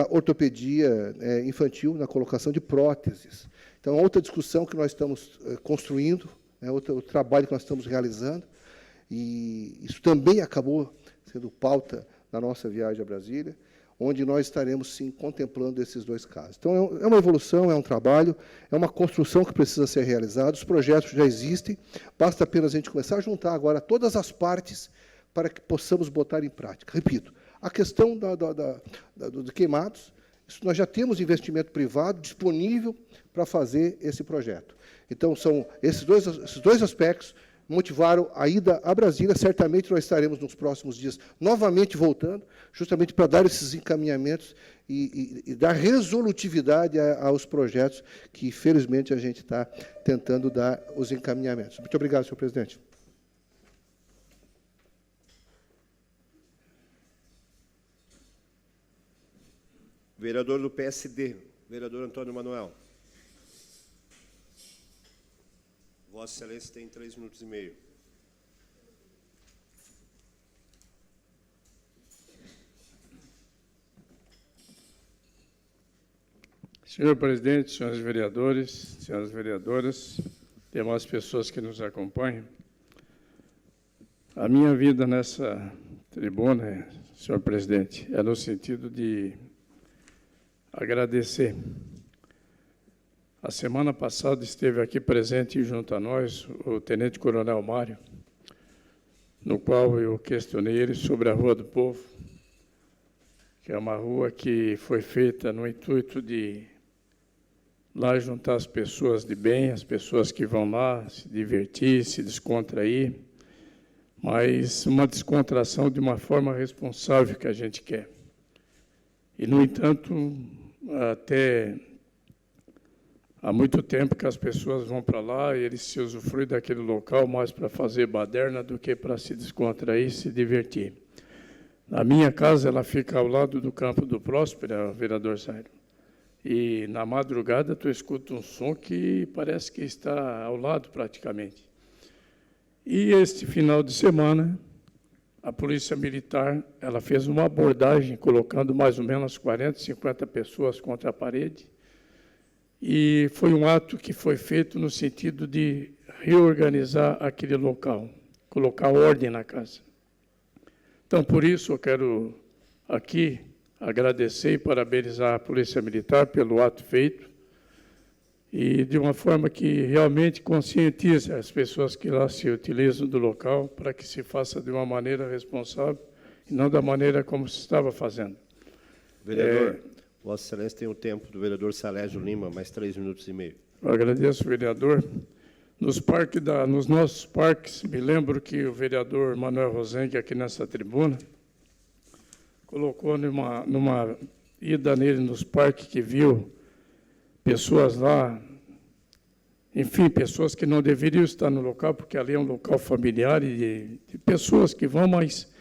ortopedia infantil, na colocação de próteses. Então, é outra discussão que nós estamos construindo, outro trabalho que nós estamos realizando, e isso também acabou sendo pauta na nossa viagem a Brasília, onde nós estaremos, sim, contemplando esses 2 casos. Então, é uma evolução, é um trabalho, é uma construção que precisa ser realizada, os projetos já existem, basta apenas a gente começar a juntar agora todas as partes para que possamos botar em prática. Repito, a questão do queimados, isso nós já temos investimento privado disponível para fazer esse projeto. Então, são esses dois aspectos motivaram a ida a Brasília. Certamente nós estaremos nos próximos dias novamente voltando, justamente para dar esses encaminhamentos e dar resolutividade aos projetos que, felizmente, a gente está tentando dar os encaminhamentos. Muito obrigado, senhor presidente. Vereador do PSD, vereador Antônio Manuel. Vossa Excelência tem 3 minutos e meio. Senhor presidente, senhores vereadores, senhoras vereadoras, demais pessoas que nos acompanham, a minha vida nessa tribuna, senhor presidente, é no sentido de agradecer. A semana passada esteve aqui presente junto a nós o Tenente Coronel Mário, no qual eu questionei ele sobre a Rua do Povo, que é uma rua que foi feita no intuito de lá juntar as pessoas de bem, as pessoas que vão lá se divertir, se descontrair, mas uma descontração de uma forma responsável que a gente quer. E, no entanto, até há muito tempo que as pessoas vão para lá e eles se usufruem daquele local mais para fazer baderna do que para se descontrair e se divertir. A minha casa ela fica ao lado do Campo do Próspera, vereador Sairo. E, na madrugada, tu escuta um som que parece que está ao lado, praticamente. E, este final de semana, a Polícia Militar ela fez uma abordagem, colocando mais ou menos 40, 50 pessoas contra a parede, e foi um ato que foi feito no sentido de reorganizar aquele local, colocar ordem na casa. Então, por isso, eu quero aqui agradecer e parabenizar a Polícia Militar pelo ato feito, e de uma forma que realmente conscientize as pessoas que lá se utilizam do local para que se faça de uma maneira responsável e não da maneira como se estava fazendo. Vereador, Vossa Excelência tem o tempo do vereador Salésio Lima, mais 3 minutos e meio. Eu agradeço, vereador. Nos nossos parques, me lembro que o vereador Manuel Rosenque, aqui nessa tribuna, colocou numa ida nele nos parques que viu pessoas lá, enfim, pessoas que não deveriam estar no local, porque ali é um local familiar e de pessoas que vão, mas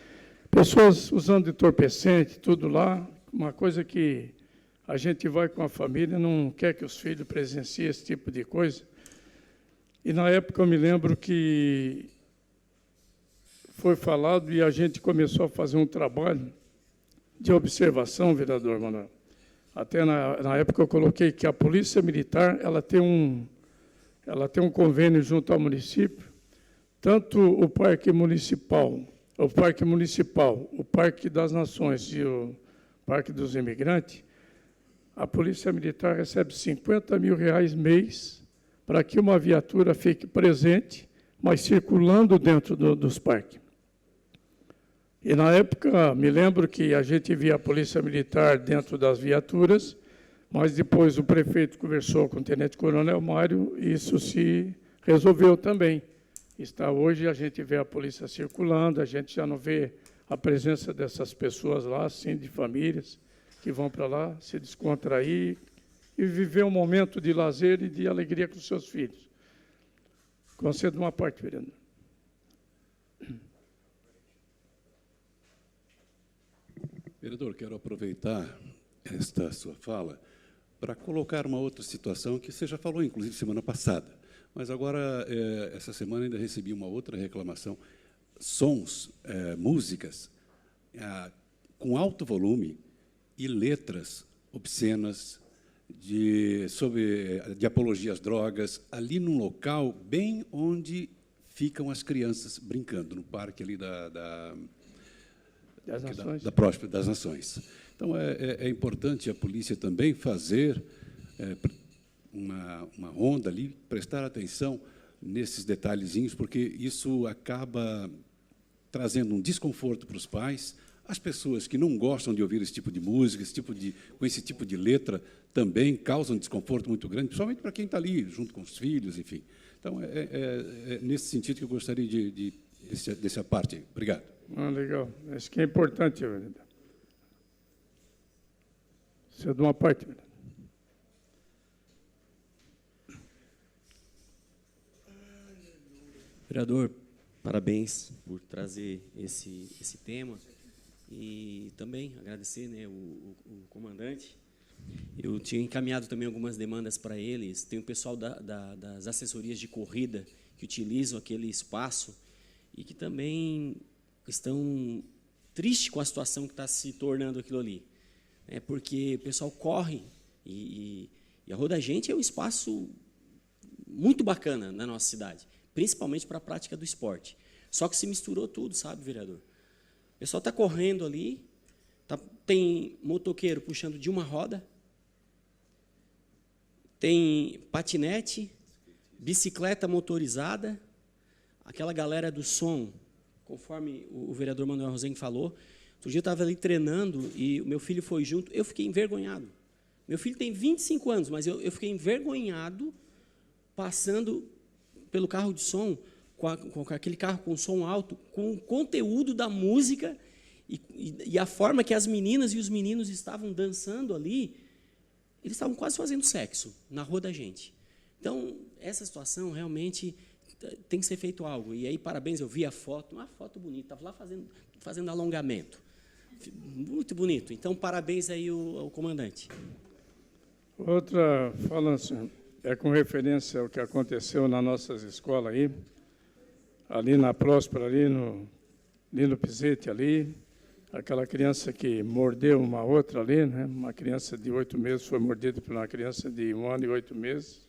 pessoas usando entorpecente, tudo lá, uma coisa que a gente vai com a família, não quer que os filhos presenciem esse tipo de coisa. E, na época, eu me lembro que foi falado e a gente começou a fazer um trabalho de observação, vereador Manuel. Até na época eu coloquei que a Polícia Militar ela tem um convênio junto ao município, tanto o Parque Municipal, o Parque das Nações e o Parque dos Imigrantes, a Polícia Militar recebe R$50 mil mês para que uma viatura fique presente, mas circulando dentro dos parques. E, na época, me lembro que a gente via a Polícia Militar dentro das viaturas, mas depois o prefeito conversou com o tenente-coronel Mário e isso se resolveu também. Hoje a gente vê a polícia circulando, a gente já não vê a presença dessas pessoas lá, assim, de famílias, que vão para lá se descontrair e viver um momento de lazer e de alegria com seus filhos. Concedo uma parte, vereador. Vereador, quero aproveitar esta sua fala para colocar uma outra situação que você já falou, inclusive, semana passada. Mas agora, essa semana, ainda recebi uma outra reclamação. Sons, músicas, com alto volume e letras obscenas de apologia às drogas, ali num local bem onde ficam as crianças brincando, no parque ali da Próspera das Nações. Então, é importante a polícia também fazer uma ronda ali, prestar atenção nesses detalhezinhos, porque isso acaba trazendo um desconforto para os pais. As pessoas que não gostam de ouvir esse tipo de música, com esse tipo de letra, também causam desconforto muito grande, principalmente para quem está ali, junto com os filhos, enfim. Então, é nesse sentido que eu gostaria dessa parte aí. Obrigado. Legal. Acho que é importante, vereador. Isso é de uma parte, vereador. Vereador, parabéns por trazer esse tema e também agradecer, né, o comandante. Eu tinha encaminhado também algumas demandas para eles. Tem o pessoal das assessorias de corrida que utilizam aquele espaço e que também estão tristes com a situação que está se tornando aquilo ali. Porque o pessoal corre e a Rua da Gente é um espaço muito bacana na nossa cidade, principalmente para a prática do esporte. Só que se misturou tudo, sabe, vereador? O pessoal está correndo ali, tem motoqueiro puxando de uma roda, tem patinete, bicicleta motorizada, aquela galera do som, conforme o vereador Manuel Rosenque falou. Outro dia eu estava ali treinando e o meu filho foi junto, eu fiquei envergonhado. Meu filho tem 25 anos, mas eu fiquei envergonhado passando pelo carro de som, com aquele carro com som alto, com o conteúdo da música e a forma que as meninas e os meninos estavam dançando ali, eles estavam quase fazendo sexo na Rua da Gente. Então, essa situação realmente tem que ser feito algo. E aí, parabéns, eu vi a foto, uma foto bonita, estava lá fazendo alongamento. Muito bonito. Então, parabéns aí ao comandante. Outra fala assim, com referência ao que aconteceu nas nossas escolas aí, ali na Próspera, ali Lino Pizzetti ali, aquela criança que mordeu uma outra ali, né? Uma criança de 8 meses foi mordida por uma criança de 1 ano e 8 meses,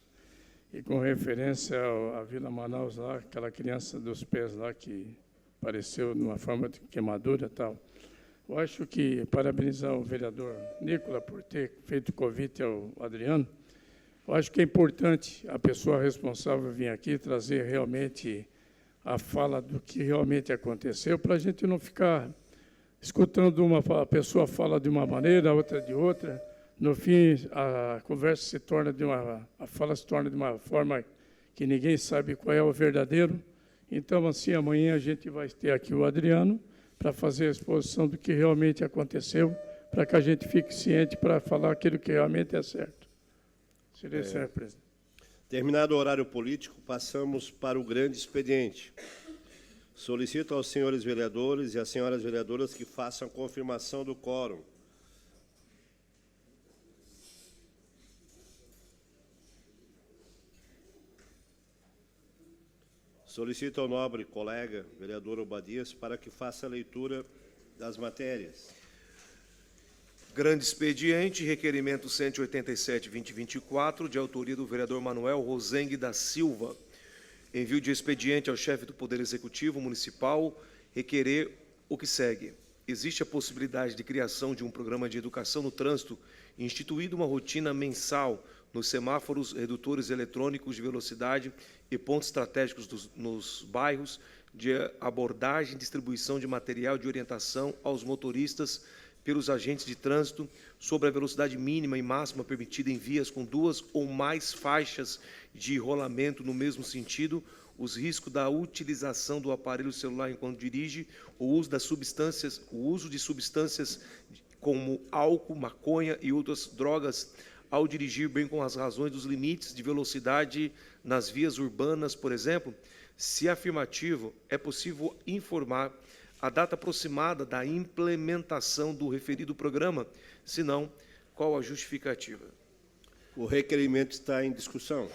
e com referência à Vila Manaus lá, aquela criança dos pés lá que apareceu numa forma de queimadura e tal. Eu acho que parabenizar o vereador Nicola por ter feito o convite ao Adriano. Eu acho que é importante a pessoa responsável vir aqui trazer realmente a fala do que realmente aconteceu, para a gente não ficar escutando a pessoa fala de uma maneira, a outra de outra. No fim, a conversa se torna a fala se torna de uma forma que ninguém sabe qual é o verdadeiro. Então, assim, amanhã a gente vai ter aqui o Adriano para fazer a exposição do que realmente aconteceu, para que a gente fique ciente para falar aquilo que realmente é certo. Seria certo, presidente. Terminado o horário político, passamos para o grande expediente. Solicito aos senhores vereadores e às senhoras vereadoras que façam a confirmação do quórum. Solicito ao nobre colega, vereador Obadias, para que faça a leitura das matérias. Grande expediente, requerimento 187/2024, de autoria do vereador Manuel Rosengue da Silva. Envio de expediente ao chefe do Poder Executivo Municipal, requerer o que segue. Existe a possibilidade de criação de um programa de educação no trânsito, instituído uma rotina mensal nos semáforos, redutores eletrônicos de velocidade e pontos estratégicos nos bairros, de abordagem e distribuição de material de orientação aos motoristas pelos agentes de trânsito sobre a velocidade mínima e máxima permitida em vias com 2 ou mais faixas de rolamento no mesmo sentido, os riscos da utilização do aparelho celular enquanto dirige, o uso de substâncias como álcool, maconha e outras drogas ao dirigir, bem como as razões dos limites de velocidade nas vias urbanas, por exemplo. Se afirmativo, é possível informar a data aproximada da implementação do referido programa, se não, qual a justificativa? O requerimento está em discussão.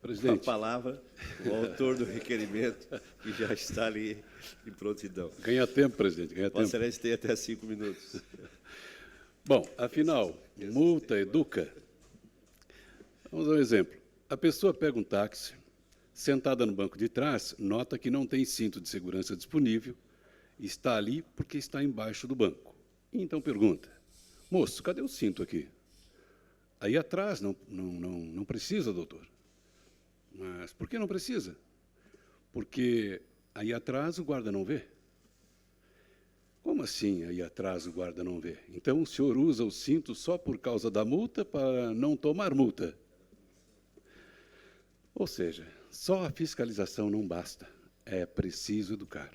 Presidente. A palavra, o autor do requerimento, que já está ali em prontidão. Ganha tempo, presidente, ganha tempo. Vossa Excelência tem até 5 minutos. Bom, afinal, multa educa. Vamos dar um exemplo. A pessoa pega um táxi, sentada no banco de trás, nota que não tem cinto de segurança disponível, está ali porque está embaixo do banco. Então pergunta, moço, cadê o cinto aqui? Aí atrás não precisa, doutor. Mas por que não precisa? Porque aí atrás o guarda não vê. Como assim aí atrás o guarda não vê? Então o senhor usa o cinto só por causa da multa para não tomar multa. Ou seja, só a fiscalização não basta, é preciso educar.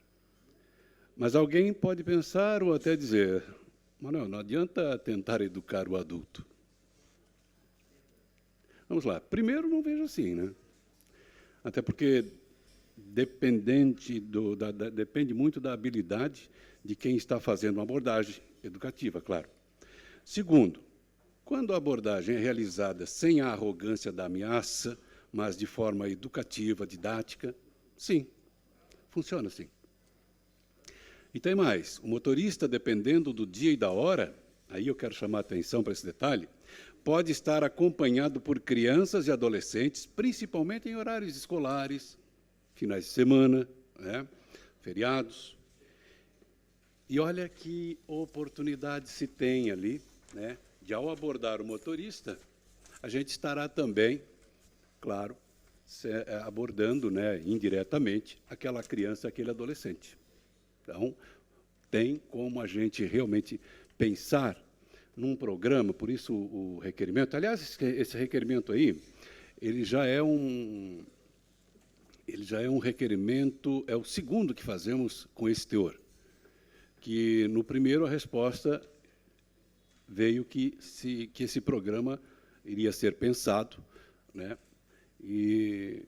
Mas alguém pode pensar ou até dizer, Manuel, não adianta tentar educar o adulto. Vamos lá, primeiro não vejo assim, né? Até porque depende muito da habilidade de quem está fazendo uma abordagem educativa, claro. Segundo, quando a abordagem é realizada sem a arrogância da ameaça, mas de forma educativa, didática, sim, funciona assim. E tem mais, o motorista, dependendo do dia e da hora, aí eu quero chamar a atenção para esse detalhe, pode estar acompanhado por crianças e adolescentes, principalmente em horários escolares, finais de semana, né, feriados. E olha que oportunidade se tem ali, né, de, ao abordar o motorista, a gente estará também, claro, abordando, né, indiretamente aquela criança, aquele adolescente. Então, tem como a gente realmente pensar num programa, por isso o requerimento. Aliás, esse requerimento aí, ele já é um requerimento, é o segundo que fazemos com esse teor. Que no primeiro a resposta veio que esse programa iria ser pensado, né? E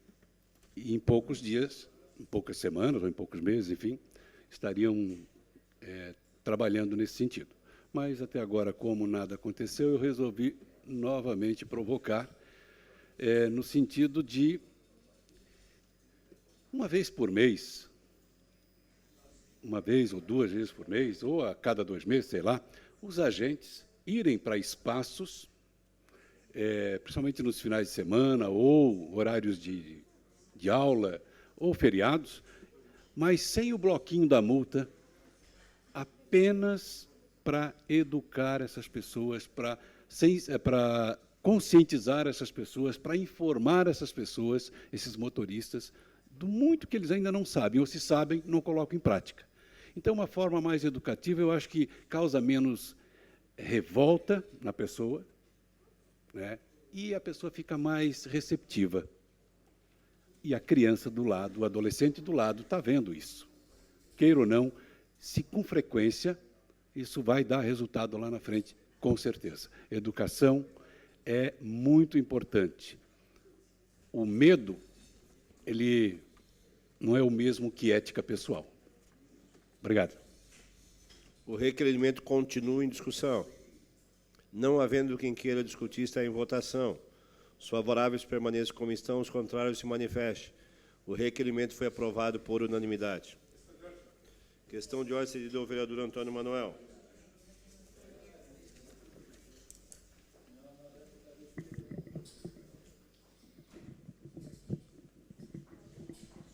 em poucos dias, em poucas semanas ou em poucos meses, enfim, estariam trabalhando nesse sentido. Mas, até agora, como nada aconteceu, eu resolvi novamente provocar, no sentido de, uma vez por mês, uma vez ou duas vezes por mês, ou a cada 2 meses, sei lá, os agentes irem para espaços, principalmente nos finais de semana, ou horários de aula, ou feriados, mas sem o bloquinho da multa, apenas para educar essas pessoas, para conscientizar essas pessoas, para informar essas pessoas, esses motoristas, do muito que eles ainda não sabem, ou se sabem, não colocam em prática. Então, uma forma mais educativa, eu acho que causa menos revolta na pessoa, né? E a pessoa fica mais receptiva. E a criança do lado, o adolescente do lado, está vendo isso. Queira ou não, se com frequência, isso vai dar resultado lá na frente, com certeza. Educação é muito importante. O medo, ele não é o mesmo que ética pessoal. Obrigado. O requerimento continua em discussão. Não havendo quem queira discutir, está em votação. Os favoráveis permaneçam como estão, os contrários se manifestem. O requerimento foi aprovado por unanimidade. Questão de ordem cedida ao vereador Antônio Manuel.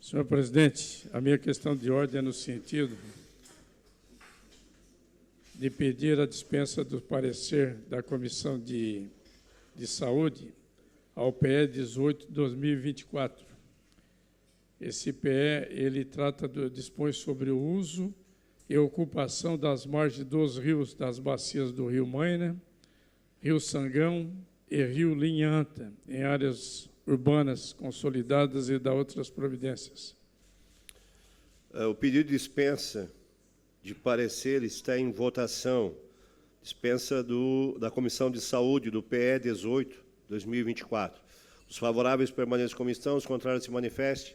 Senhor presidente, a minha questão de ordem é no sentido de pedir a dispensa do parecer da Comissão de Saúde ao PE 18 de 2024. Esse PE, ele dispõe sobre o uso e ocupação das margens dos rios, das bacias do Rio Maina, Rio Sangão e Rio Linhanta, em áreas urbanas consolidadas e da outras providências. O pedido de dispensa de parecer está em votação. Dispensa da Comissão de Saúde do PE 18, 2024. Os favoráveis permaneçam como estão, os contrários se manifestem.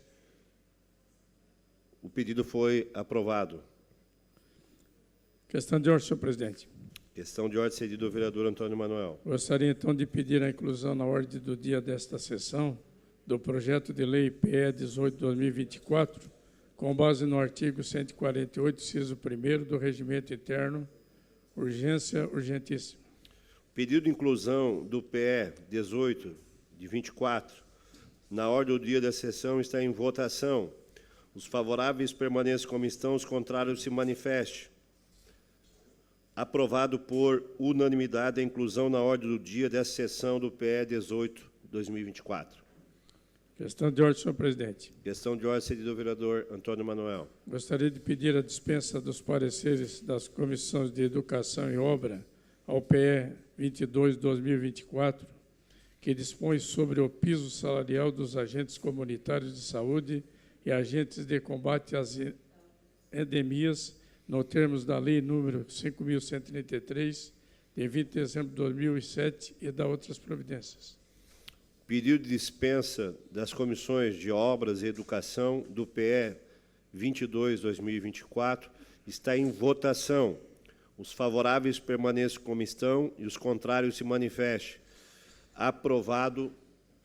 O pedido foi aprovado. Questão de ordem, senhor presidente. Questão de ordem cedida ao vereador Antônio Manuel. Gostaria, então, de pedir a inclusão na ordem do dia desta sessão do projeto de lei PE 18 de 2024, com base no artigo 148, inciso 1º do Regimento Interno, urgência urgentíssima. Pedido de inclusão do PE 18 de 24 na ordem do dia da sessão está em votação. Os favoráveis permaneçam como estão, os contrários se manifestem. Aprovado por unanimidade a inclusão na ordem do dia dessa sessão do PE 18 de 2024. Questão de ordem, senhor presidente. Questão de ordem cedida ao vereador Antônio Manuel. Gostaria de pedir a dispensa dos pareceres das comissões de Educação e Obra ao PE 22 de 2024, que dispõe sobre o piso salarial dos agentes comunitários de saúde e agentes de combate às endemias, nos termos da Lei número 5.133, de 20 de dezembro de 2007, e da outras providências. Pedido de dispensa das comissões de Obras e Educação do PE 22, 2024, está em votação. Os favoráveis permaneçam como estão e os contrários se manifestem. Aprovado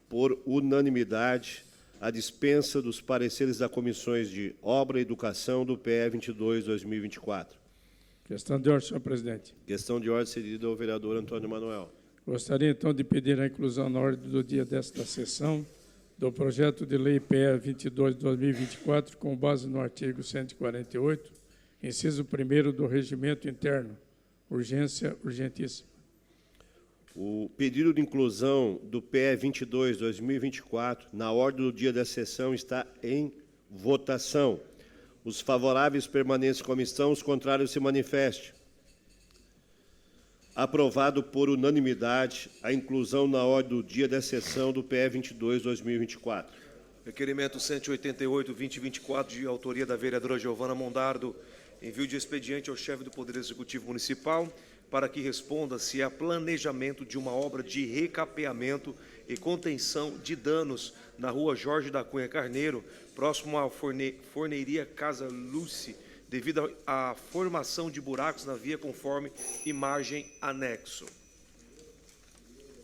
por unanimidade a dispensa dos pareceres das comissões de Obra e Educação do PE 22, 2024. Questão de ordem, senhor presidente. Questão de ordem cedida ao vereador Antônio Manuel. Gostaria, então, de pedir a inclusão na ordem do dia desta sessão do projeto de lei PE 22 de 2024, com base no artigo 148, inciso 1º do Regimento Interno, urgência urgentíssima. O pedido de inclusão do PE 22, 2024, na ordem do dia da sessão, está em votação. Os favoráveis permaneçam como estão, os contrários se manifestem. Aprovado por unanimidade a inclusão na ordem do dia da sessão do PE 22, 2024. Requerimento 188-2024, de autoria da vereadora Giovana Mondardo, envio de expediente ao chefe do Poder Executivo Municipal para que responda se há planejamento de uma obra de recapeamento e contenção de danos na rua Jorge da Cunha Carneiro, próximo à forneiria Casa Luce, devido à formação de buracos na via conforme imagem anexo.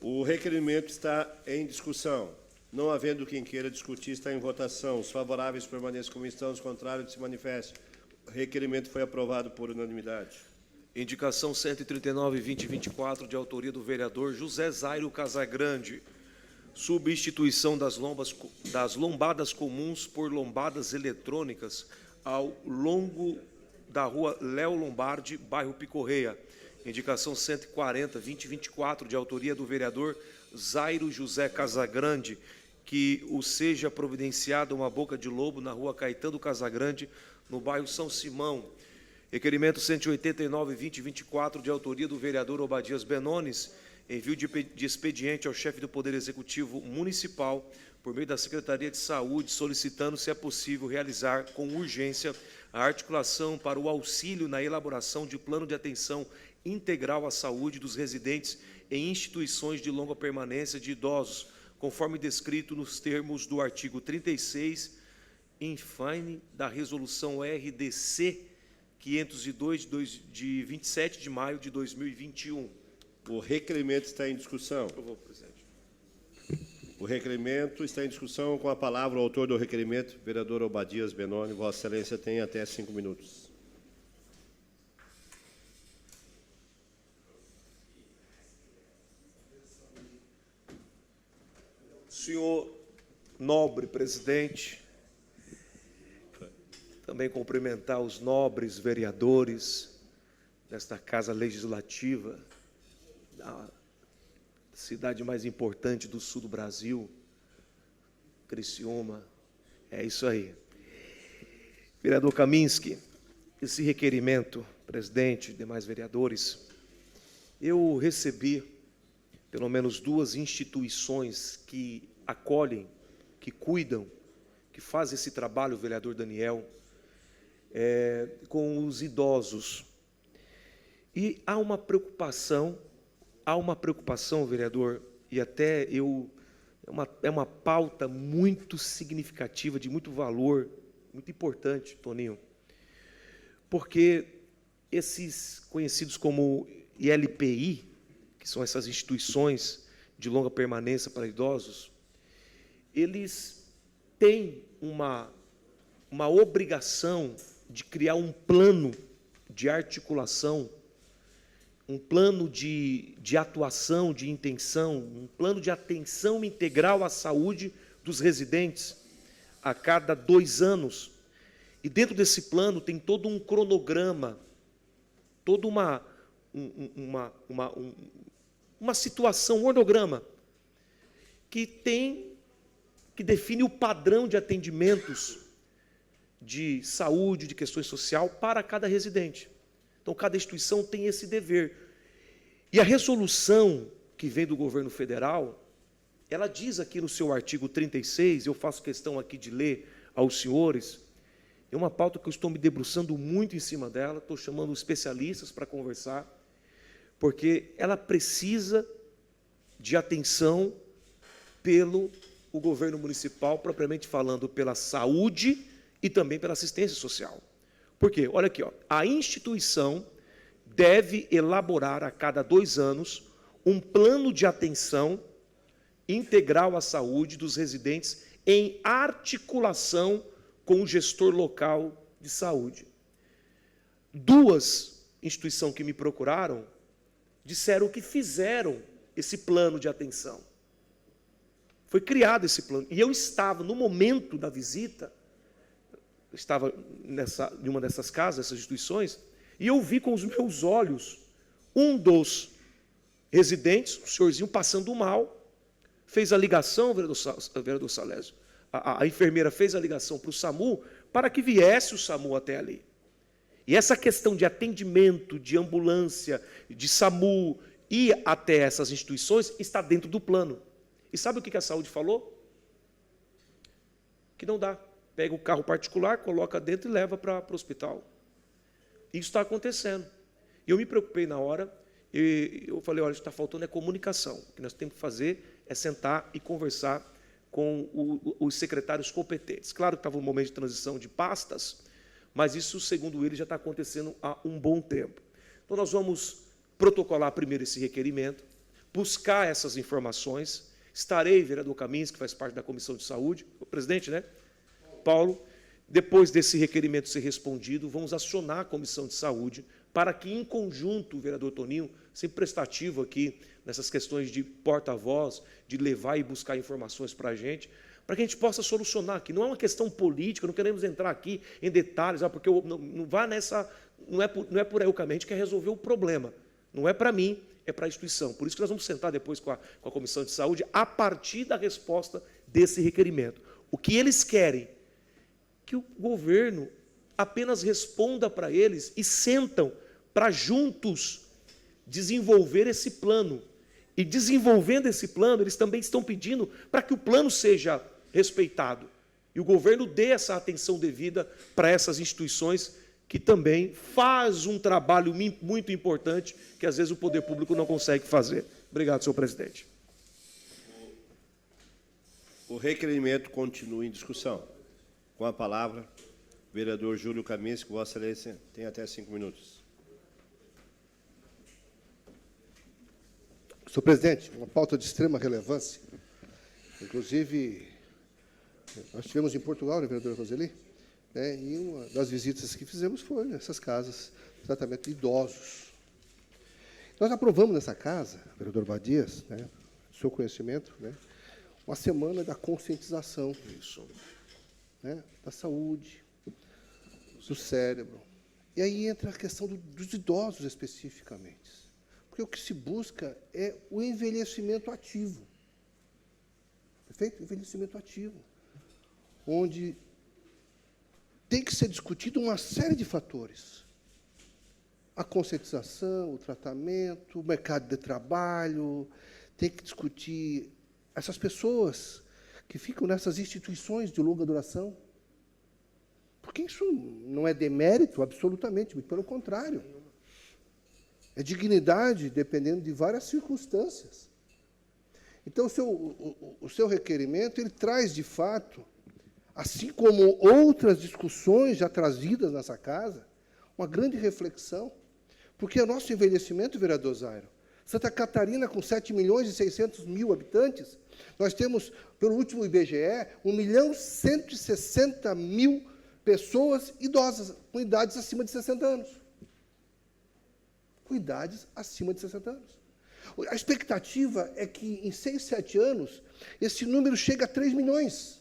O requerimento está em discussão. Não havendo quem queira discutir, está em votação. Os favoráveis permaneçam como estão, os contrários se manifestem. O requerimento foi aprovado por unanimidade. Indicação 139/2024, de autoria do vereador José Zairo Casagrande. Substituição das lombadas comuns por lombadas eletrônicas ao longo da rua Léo Lombardi, bairro Picorreia. Indicação 140/2024, de autoria do vereador Zairo José Casagrande, que o seja providenciada uma boca de lobo na rua Caetano Casagrande, no bairro São Simão. Requerimento 189/2024, de autoria do vereador Obadias Benones, envio de expediente ao chefe do Poder Executivo Municipal, por meio da Secretaria de Saúde, solicitando, se é possível, realizar com urgência a articulação para o auxílio na elaboração de plano de atenção integral à saúde dos residentes em instituições de longa permanência de idosos, conforme descrito nos termos do artigo 36, infine da Resolução RDC 502, de 27 de maio de 2021. O requerimento está em discussão. Eu vou, presidente. O requerimento está em discussão. Com a palavra o autor do requerimento, vereador Obadias Benones. Vossa Excelência tem até 5 minutos. Senhor nobre presidente, também cumprimentar os nobres vereadores desta Casa Legislativa, da cidade mais importante do sul do Brasil, Criciúma. É isso aí. Vereador Kaminski, esse requerimento, presidente, demais vereadores, eu recebi pelo menos 2 instituições que acolhem, que cuidam, que fazem esse trabalho, o vereador Daniel, com os idosos. E há uma preocupação, vereador, e até é uma pauta muito significativa, de muito valor, muito importante, Toninho, porque esses conhecidos como ILPI, que são essas instituições de longa permanência para idosos, eles têm uma obrigação de criar um plano de articulação, um plano de atuação, de intenção, um plano de atenção integral à saúde dos residentes a cada 2 anos. E dentro desse plano tem todo um cronograma, toda uma situação, um organograma, que define o padrão de atendimentos de saúde, de questões social para cada residente. Então, cada instituição tem esse dever. E a resolução que vem do governo federal, ela diz aqui no seu artigo 36, eu faço questão aqui de ler aos senhores, é uma pauta que eu estou me debruçando muito em cima dela, estou chamando especialistas para conversar, porque ela precisa de atenção pelo governo municipal, propriamente falando, pela saúde e também pela assistência social. Por quê? Olha aqui, ó, a instituição deve elaborar a cada 2 anos um plano de atenção integral à saúde dos residentes em articulação com o gestor local de saúde. 2 instituições que me procuraram disseram que fizeram esse plano de atenção. Foi criado esse plano. E eu estava, no momento da visita, estava em uma dessas casas, dessas instituições, e eu vi com os meus olhos um dos residentes, um senhorzinho passando mal, fez a ligação, vereador Salésio, a enfermeira fez a ligação para o SAMU, para que viesse o SAMU até ali. E essa questão de atendimento, de ambulância, de SAMU, ir até essas instituições, está dentro do plano. E sabe o que a saúde falou? Que não dá. Pega o carro particular, coloca dentro e leva para o hospital. Isso está acontecendo. E eu me preocupei na hora, e eu falei, olha, está faltando comunicação. O que nós temos que fazer é sentar e conversar com os secretários competentes. Claro que estava um momento de transição de pastas, mas isso, segundo ele, já está acontecendo há um bom tempo. Então, nós vamos protocolar primeiro esse requerimento, buscar essas informações. Estarei, vereador Kaminski, que faz parte da Comissão de Saúde, o presidente, né? Paulo, Depois desse requerimento ser respondido, vamos acionar a Comissão de Saúde para que, em conjunto, o vereador Toninho, sempre prestativo aqui nessas questões de porta-voz, de levar e buscar informações para a gente possa solucionar aqui. Não é uma questão política, não queremos entrar aqui em detalhes, porque não vá nessa. Não é por aí o caminho, a gente quer resolver o problema. Não é para mim, é para a instituição. Por isso que nós vamos sentar depois com a Comissão de Saúde a partir da resposta desse requerimento. O que eles querem? Que o governo apenas responda para eles e sentam para juntos desenvolver esse plano. E desenvolvendo esse plano, eles também estão pedindo para que o plano seja respeitado. E o governo dê essa atenção devida para essas instituições que também faz um trabalho muito importante que, às vezes, o poder público não consegue fazer. Obrigado, senhor presidente. O requerimento continua em discussão. Com a palavra, vereador Júlio Kaminski, Vossa Excelência tem até 5 minutos. Senhor presidente, uma pauta de extrema relevância. Inclusive, nós estivemos em Portugal, né, vereador Roseli? E uma das visitas que fizemos foi nessas casas de tratamento de idosos. Nós aprovamos nessa casa, vereador Badias, do seu conhecimento, uma semana da conscientização. Isso. Da saúde, do cérebro. E aí entra a questão dos idosos especificamente. Porque o que se busca é o envelhecimento ativo. Perfeito? Envelhecimento ativo. Onde tem que ser discutido uma série de fatores. A conscientização, o tratamento, o mercado de trabalho, tem que discutir essas pessoas que ficam nessas instituições de longa duração. Porque isso não é demérito, absolutamente, muito pelo contrário. É dignidade, dependendo de várias circunstâncias. Então, o seu requerimento, ele traz, de fato, assim como outras discussões já trazidas nessa casa, uma grande reflexão, porque o nosso envelhecimento, vereador Zairo, Santa Catarina, com 7.600.000 habitantes, nós temos, pelo último IBGE, 1.160.000 pessoas idosas, com idades acima de 60 anos. Com idades acima de 60 anos. A expectativa é que, em 6, 7 anos, esse número chegue a 3 milhões.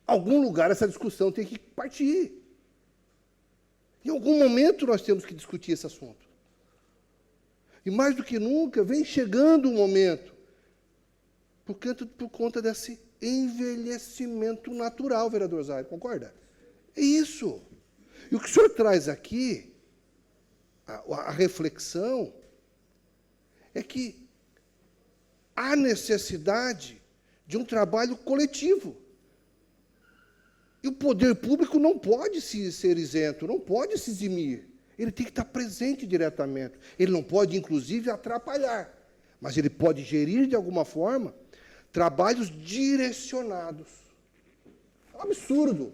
Algum lugar essa discussão tem que partir. Em algum momento nós temos que discutir esse assunto. E mais do que nunca, vem chegando um momento, por conta desse envelhecimento natural, vereador Zaire, concorda? É isso. E o que o senhor traz aqui, a reflexão, é que há necessidade de um trabalho coletivo. E o poder público não pode ser isento, não pode se eximir. Ele tem que estar presente diretamente. Ele não pode, inclusive, atrapalhar, mas ele pode gerir, de alguma forma, trabalhos direcionados. É um absurdo.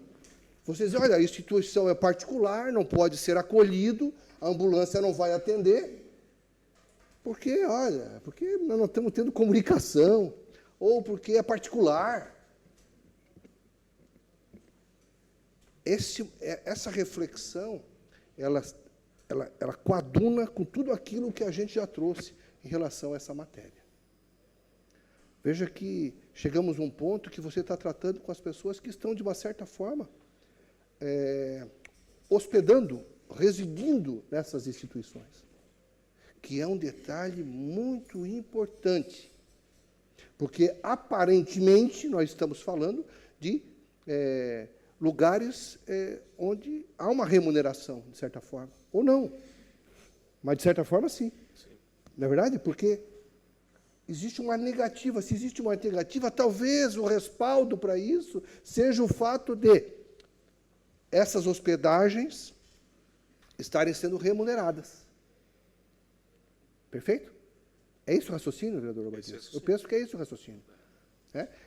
Você diz, olha, a instituição é particular, não pode ser acolhido, a ambulância não vai atender, porque nós não estamos tendo comunicação, ou porque é particular. Essa reflexão, ela coaduna com tudo aquilo que a gente já trouxe em relação a essa matéria. Veja que chegamos a um ponto que você está tratando com as pessoas que estão, de uma certa forma, hospedando, residindo nessas instituições, que é um detalhe muito importante, porque, aparentemente, nós estamos falando de lugares onde há uma remuneração, de certa forma, ou não, mas, de certa forma, sim. Não é verdade? Porque existe uma negativa. Se existe uma negativa, talvez o respaldo para isso seja o fato de essas hospedagens estarem sendo remuneradas. Perfeito? É isso o raciocínio, vereador Obadias? Eu penso que é isso o raciocínio.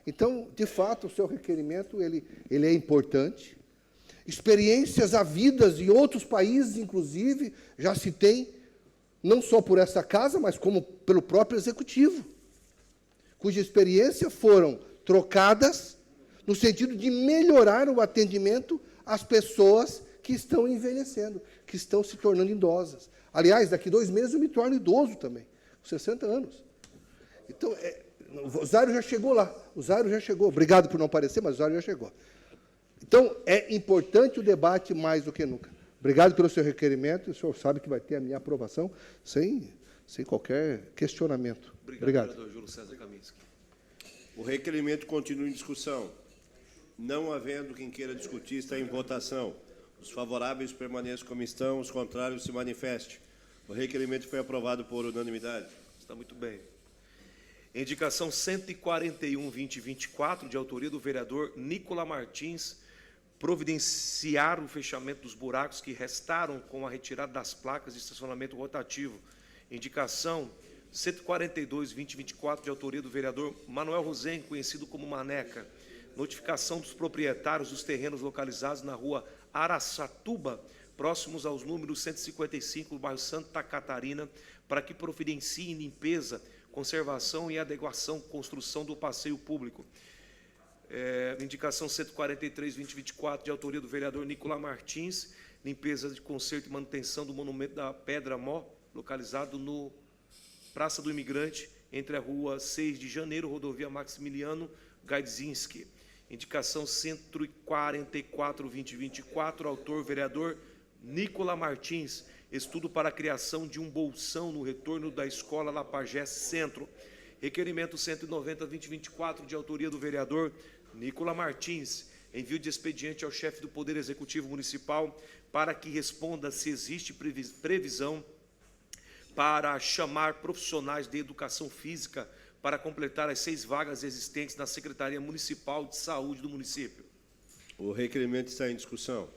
Então, de fato, o seu requerimento ele é importante. Experiências havidas em outros países, inclusive, já se tem, não só por essa casa, mas como pelo próprio Executivo, cuja experiência foram trocadas no sentido de melhorar o atendimento às pessoas que estão envelhecendo, que estão se tornando idosas. Aliás, daqui 2 meses eu me torno idoso também, com 60 anos. Então, o Zário já chegou lá, o Zário já chegou. Obrigado por não aparecer, mas o Zário já chegou. Então, é importante o debate mais do que nunca. Obrigado pelo seu requerimento, o senhor sabe que vai ter a minha aprovação sem qualquer questionamento. Obrigado. Vereador Júlio César Kaminski. O requerimento continua em discussão. Não havendo quem queira discutir, está em votação. Os favoráveis permaneçam como estão, os contrários se manifestem. O requerimento foi aprovado por unanimidade. Está muito bem. Indicação 141/2024, de autoria do vereador Nicola Martins, providenciar o fechamento dos buracos que restaram com a retirada das placas de estacionamento rotativo. Indicação 142/2024, de autoria do vereador Manuel Rosen, conhecido como Maneca. Notificação dos proprietários dos terrenos localizados na rua Araçatuba, próximos aos números 155 do bairro Santa Catarina, para que providenciem limpeza, conservação e adequação, construção do passeio público. Indicação 143/2024, de autoria do vereador Nicola Martins, limpeza de conserto e manutenção do monumento da Pedra Mó, localizado no Praça do Imigrante, entre a rua 6 de Janeiro, rodovia Maximiliano Gaidzinski. Indicação 144/2024, autor vereador Nicola Martins, estudo para a criação de um bolsão no retorno da escola Lapagés Centro. Requerimento 190/2024, de autoria do vereador Nicola Martins, envio de expediente ao chefe do Poder Executivo Municipal para que responda se existe previsão para chamar profissionais de educação física para completar as 6 vagas existentes na Secretaria Municipal de Saúde do município. O requerimento está em discussão.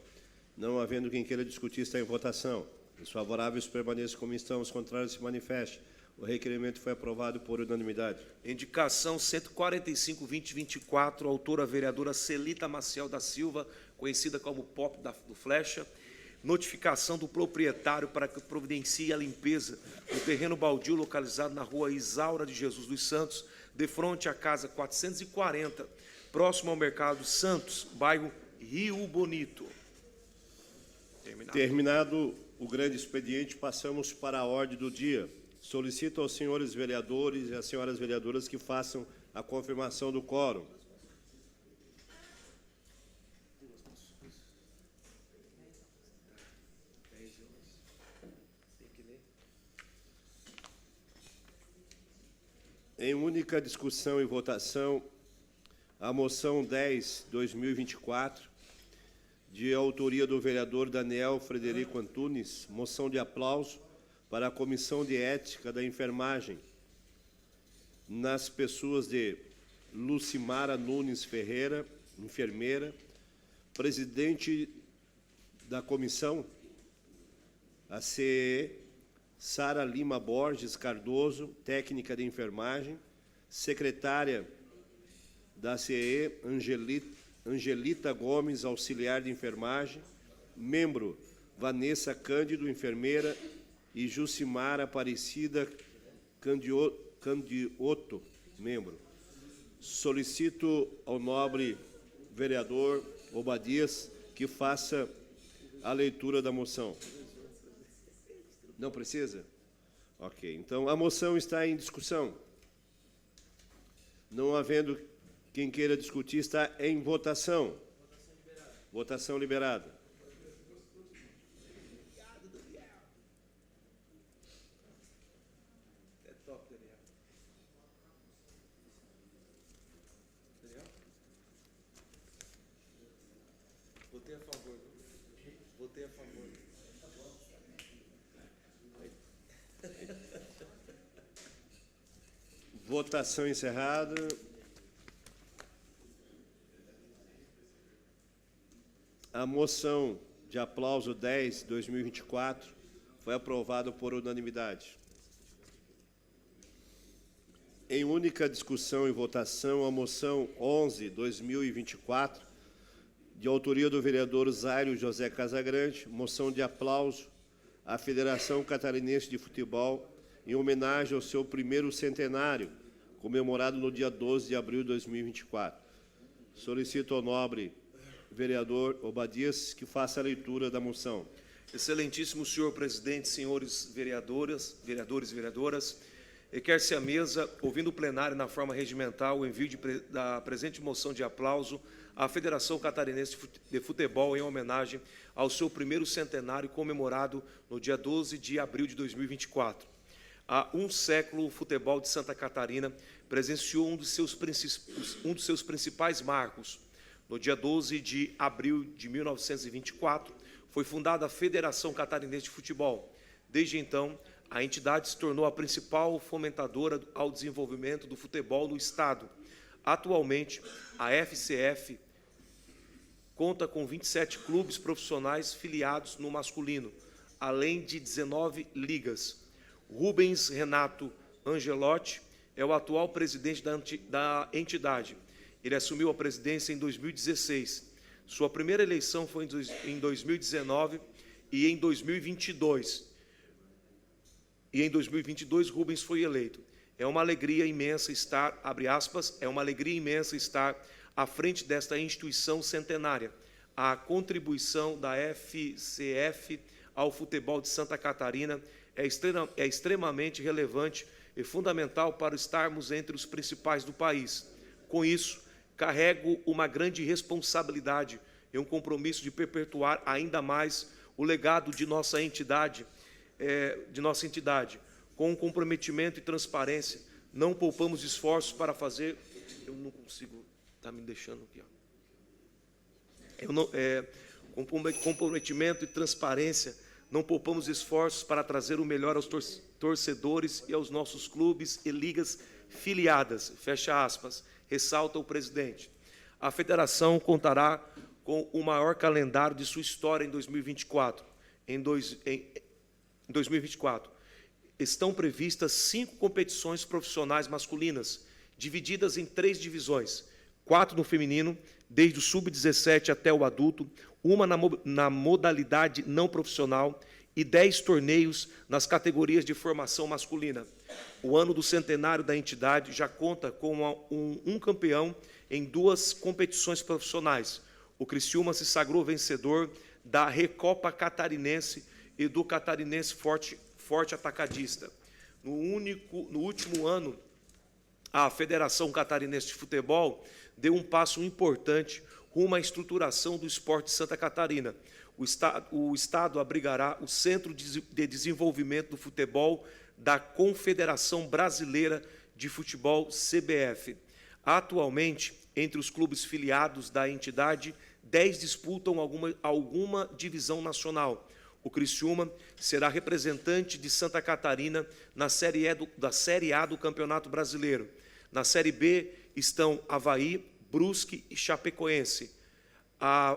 Não havendo quem queira discutir, está em votação. Os favoráveis permaneçam como estão, os contrários se manifestem. O requerimento foi aprovado por unanimidade. Indicação 145/2024, autora vereadora Celita Maciel da Silva, conhecida como Pop do Flecha. Notificação do proprietário para que providencie a limpeza do terreno baldio localizado na rua Isaura de Jesus dos Santos, de frente à casa 440, próximo ao Mercado Santos, bairro Rio Bonito. Terminado o grande expediente, passamos para a ordem do dia. Solicito aos senhores vereadores e às senhoras vereadoras que façam a confirmação do quórum. Em única discussão e votação, a moção 10/2024, de autoria do vereador Daniel Frederico Antunes, moção de aplauso para a Comissão de Ética da Enfermagem, nas pessoas de Lucimara Nunes Ferreira, enfermeira, presidente da comissão, a CE, Sara Lima Borges Cardoso, técnica de enfermagem, secretária da CE, Angelita Gomes, auxiliar de enfermagem, membro Vanessa Cândido, enfermeira, e Jucimara Aparecida Candioto, membro. Solicito ao nobre vereador Obadias que faça a leitura da moção. Não precisa? Ok. Então, a moção está em discussão. Não havendo quem queira discutir, está em votação. Votação liberada. Votei a favor. Votei a favor. Votação encerrada. A moção de aplauso 10/2024 foi aprovada por unanimidade. Em única discussão e votação, a moção 11/2024, de autoria do vereador Zário José Casagrande, moção de aplauso à Federação Catarinense de Futebol, em homenagem ao seu primeiro centenário, comemorado no dia 12 de abril de 2024. Solicito ao nobre vereador Obadias que faça a leitura da moção. Excelentíssimo senhor presidente, senhores vereadores e vereadoras, requer-se à mesa, ouvindo o plenário na forma regimental, o envio da presente moção de aplauso à Federação Catarinense de Futebol em homenagem ao seu primeiro centenário comemorado no dia 12 de abril de 2024. Há um século, o futebol de Santa Catarina presenciou um dos seus principais marcos. No dia 12 de abril de 1924, foi fundada a Federação Catarinense de Futebol. Desde então, a entidade se tornou a principal fomentadora ao desenvolvimento do futebol no Estado. Atualmente, a FCF conta com 27 clubes profissionais filiados no masculino, além de 19 ligas. Rubens Renato Angelotti é o atual presidente da entidade. Ele assumiu a presidência em 2016. Sua primeira eleição foi em 2019 e em 2022. E em 2022 Rubens foi eleito. É uma alegria imensa estar, abre aspas, é uma alegria imensa estar à frente desta instituição centenária. A contribuição da FCF ao futebol de Santa Catarina é extremamente relevante e fundamental para estarmos entre os principais do país. Com isso, carrego uma grande responsabilidade e um compromisso de perpetuar ainda mais o legado de nossa entidade, com comprometimento e transparência. Não poupamos esforços para fazer... Eu não consigo... Está me deixando aqui, ó. Comprometimento e transparência, não poupamos esforços para trazer o melhor aos torcedores e aos nossos clubes e ligas filiadas, fecha aspas, ressalta o presidente. A federação contará com o maior calendário de sua história em 2024. Em 2024, estão previstas 5 competições profissionais masculinas, divididas em 3 divisões, 4 no feminino, desde o sub-17 até o adulto, uma na modalidade não profissional e 10 torneios nas categorias de formação masculina. O ano do centenário da entidade já conta com um campeão em 2 competições profissionais. O Criciúma se sagrou vencedor da Recopa Catarinense e do Catarinense Forte Atacadista. No último ano, a Federação Catarinense de Futebol deu um passo importante rumo à estruturação do esporte de Santa Catarina. O Estado abrigará o Centro de Desenvolvimento do Futebol da Confederação Brasileira de Futebol, CBF. Atualmente, entre os clubes filiados da entidade, 10 disputam alguma divisão nacional. O Criciúma será representante de Santa Catarina na da Série A do Campeonato Brasileiro. Na Série B estão Avaí, Brusque e Chapecoense.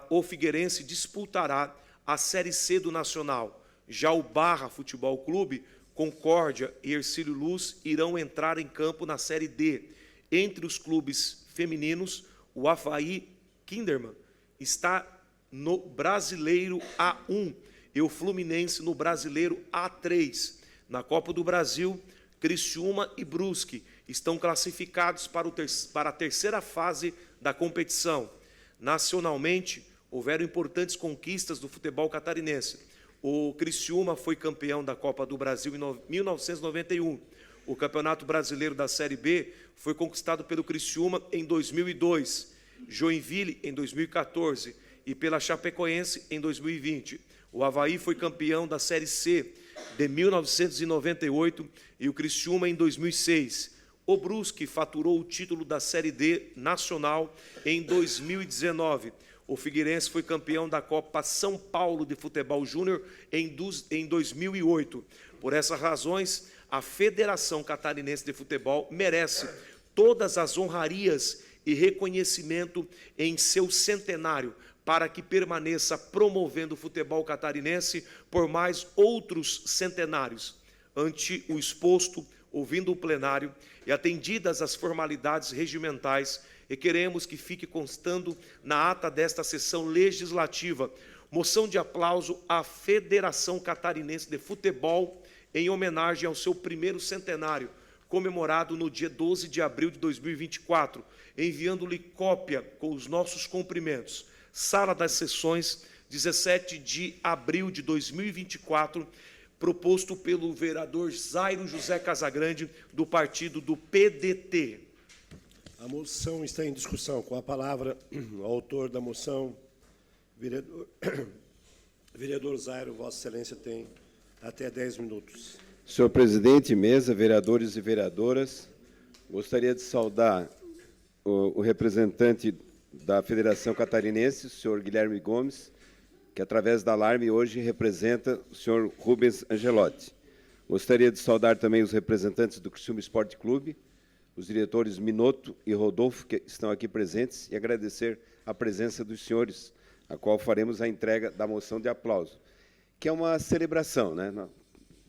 O Figueirense disputará a Série C do Nacional. Já o Barra Futebol Clube, Concórdia e Hercílio Luz irão entrar em campo na Série D. Entre os clubes femininos, o Avaí Kinderman está no Brasileiro A1 e o Fluminense no Brasileiro A3. Na Copa do Brasil, Criciúma e Brusque estão classificados para a terceira fase da competição. Nacionalmente, houveram importantes conquistas do futebol catarinense. O Criciúma foi campeão da Copa do Brasil em 1991. O Campeonato Brasileiro da Série B foi conquistado pelo Criciúma em 2002, Joinville em 2014 e pela Chapecoense em 2020. O Avaí foi campeão da Série C de 1998 e o Criciúma em 2006. O Brusque faturou o título da Série D nacional em 2019. O Figueirense foi campeão da Copa São Paulo de Futebol Júnior em 2008. Por essas razões, a Federação Catarinense de Futebol merece todas as honrarias e reconhecimento em seu centenário, para que permaneça promovendo o futebol catarinense por mais outros centenários. Ante o exposto, ouvindo o plenário e atendidas as formalidades regimentais, e queremos que fique constando na ata desta sessão legislativa moção de aplauso à Federação Catarinense de Futebol em homenagem ao seu primeiro centenário, comemorado no dia 12 de abril de 2024, enviando-lhe cópia com os nossos cumprimentos. Sala das Sessões, 17 de abril de 2024, proposto pelo vereador Zairo José Casagrande, do partido do PDT. A moção está em discussão. Com a palavra, o autor da moção, vereador Zairo, Vossa Excelência tem até 10 minutos. Senhor presidente, mesa, vereadores e vereadoras, gostaria de saudar o representante da Federação Catarinense, o senhor Guilherme Gomes, que, através da Alarme, hoje representa o senhor Rubens Angelotti. Gostaria de saudar também os representantes do Criciúma Esporte Clube, os diretores Minotto e Rodolfo, que estão aqui presentes, e agradecer a presença dos senhores, a qual faremos a entrega da moção de aplauso, que é uma celebração, né?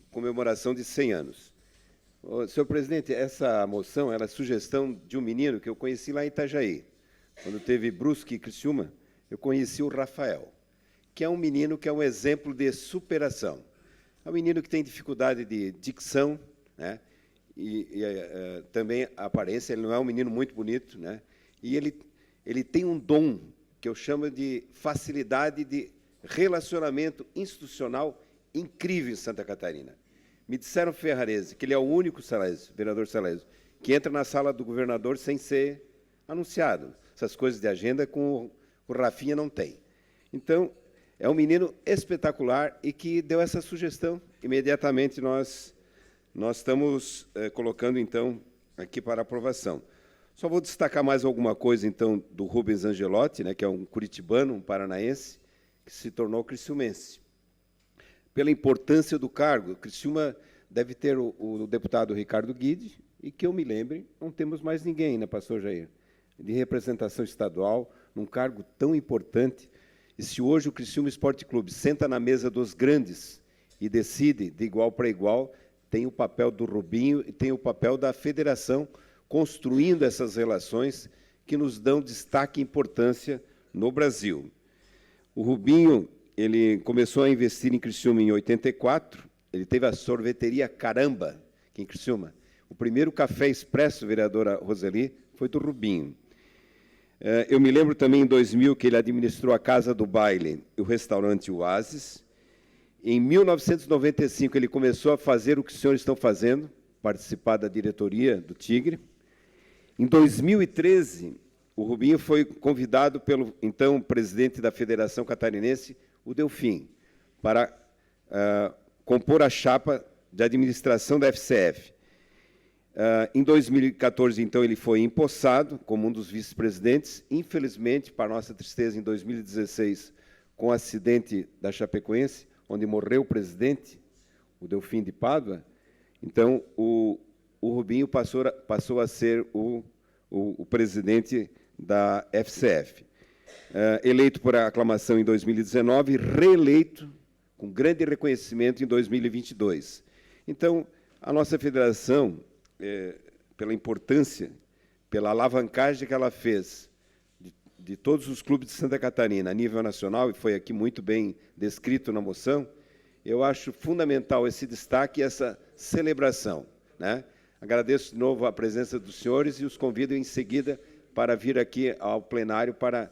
Comemoração de 100 anos. Senhor presidente, essa moção ela é sugestão de um menino que eu conheci lá em Itajaí. Quando teve Brusque e Criciúma, eu conheci o Rafael, que é um menino que é um exemplo de superação. É um menino que tem dificuldade de dicção, né? Também a aparência, ele não é um menino muito bonito, né? E ele tem um dom que eu chamo de facilidade de relacionamento institucional incrível em Santa Catarina. Me disseram, Ferrarese, que ele é o único Salésio, vereador Salésio, que entra na sala do governador sem ser anunciado. Essas coisas de agenda com o Rafinha não tem. Então, é um menino espetacular e que deu essa sugestão. Imediatamente nós estamos colocando, então, aqui para aprovação. Só vou destacar mais alguma coisa, então, do Rubens Angelotti, né, que é um curitibano, um paranaense, que se tornou criciumense. Pela importância do cargo, Criciúma deve ter o deputado Ricardo Guide, e que eu me lembre, não temos mais ninguém, né, pastor Jair, de representação estadual, num cargo tão importante. E se hoje o Criciúma Esporte Clube senta na mesa dos grandes e decide de igual para igual, tem o papel do Rubinho e tem o papel da federação, construindo essas relações que nos dão destaque e importância no Brasil. O Rubinho, ele começou a investir em Criciúma em 84, ele teve a sorveteria Caramba, aqui em Criciúma. O primeiro café expresso, vereadora Roseli, foi do Rubinho. Eu me lembro também, em 2000, que ele administrou a Casa do Baile e o restaurante Oasis. Em 1995, ele começou a fazer o que os senhores estão fazendo, participar da diretoria do Tigre. Em 2013, o Rubinho foi convidado pelo, então, presidente da Federação Catarinense, o Delfim, para compor a chapa de administração da FCF. Em 2014, então, ele foi empossado como um dos vice-presidentes. Infelizmente, para nossa tristeza, em 2016, com o acidente da Chapecoense, onde morreu o presidente, o Delfim de Pádua, então, o Rubinho passou a ser o presidente da FCF. Eleito por aclamação em 2019, reeleito com grande reconhecimento em 2022. Então, a nossa federação, pela importância, pela alavancagem que ela fez de todos os clubes de Santa Catarina a nível nacional, e foi aqui muito bem descrito na moção, eu acho fundamental esse destaque e essa celebração, né? Agradeço de novo a presença dos senhores e os convido em seguida para vir aqui ao plenário para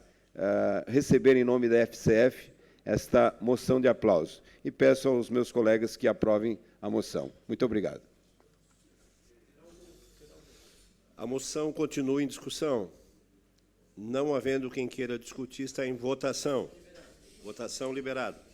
receber em nome da FCF esta moção de aplauso. E peço aos meus colegas que aprovem a moção. Muito obrigado. A moção continua em discussão. Não havendo quem queira discutir, está em votação. Votação liberada.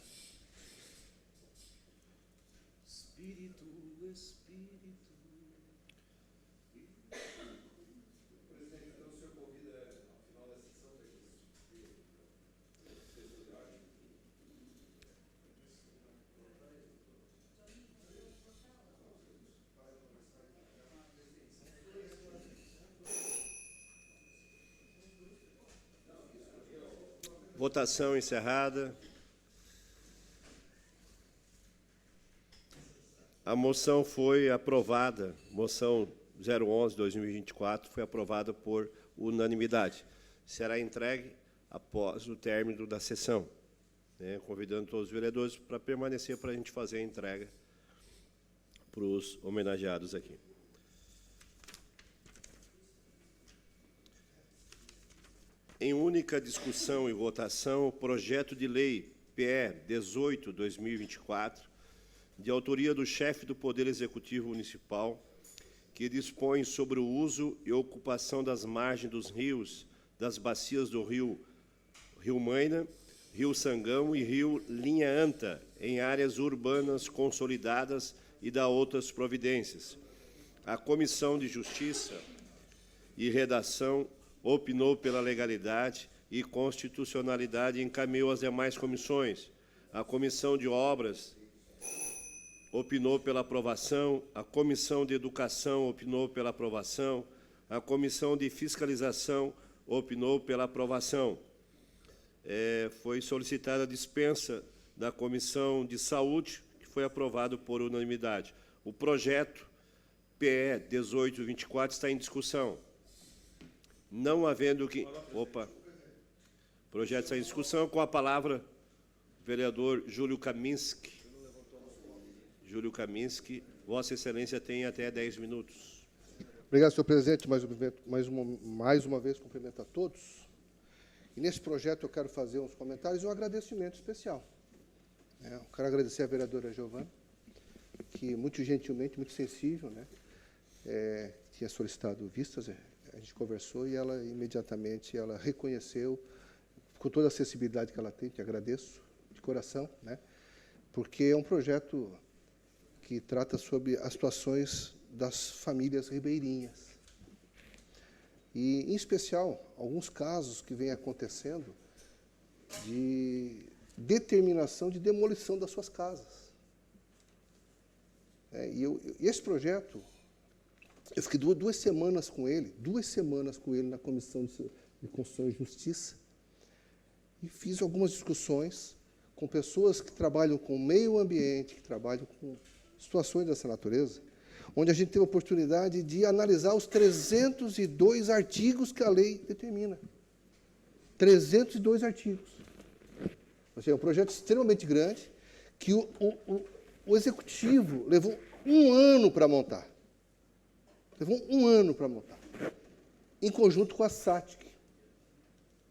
Votação encerrada. A moção foi aprovada, moção 011/2024, foi aprovada por unanimidade. Será entregue após o término da sessão, né, convidando todos os vereadores para permanecer para a gente fazer a entrega para os homenageados aqui. Em única discussão e votação, o projeto de lei PE 18/2024, de autoria do chefe do Poder Executivo Municipal, que dispõe sobre o uso e ocupação das margens dos rios, das bacias do Rio Maina, Rio Sangão e Rio Linha Anta, em áreas urbanas consolidadas e da outras providências. A Comissão de Justiça e Redação opinou pela legalidade e constitucionalidade e encaminhou às demais comissões. A Comissão de Obras opinou pela aprovação, a Comissão de Educação opinou pela aprovação, a Comissão de Fiscalização opinou pela aprovação. Foi solicitada a dispensa da Comissão de Saúde, que foi aprovado por unanimidade. O projeto PE 18/24 está em discussão. Não havendo que... Opa! O projeto está em discussão. Com a palavra, o vereador Júlio Kaminski. Júlio Kaminski, Vossa Excelência tem até 10 minutos. Obrigado, senhor presidente. Mais uma vez, cumprimento a todos. E nesse projeto eu quero fazer uns comentários e um agradecimento especial. Eu quero agradecer à vereadora Giovana, que muito gentilmente, muito sensível, tinha solicitado vistas, a gente conversou e ela imediatamente reconheceu, com toda a acessibilidade que ela tem, que agradeço de coração, porque é um projeto que trata sobre as situações das famílias ribeirinhas. E, em especial, alguns casos que vêm acontecendo de determinação de demolição das suas casas. E esse projeto, eu fiquei duas semanas com ele na Comissão de Constituição e Justiça, e fiz algumas discussões com pessoas que trabalham com o meio ambiente, que trabalham com situações dessa natureza, onde a gente teve a oportunidade de analisar os 302 artigos que a lei determina. 302 artigos. Ou seja, é um projeto extremamente grande, que o Executivo levou 1 ano para montar. Levou 1 ano para montar, em conjunto com a SATIC.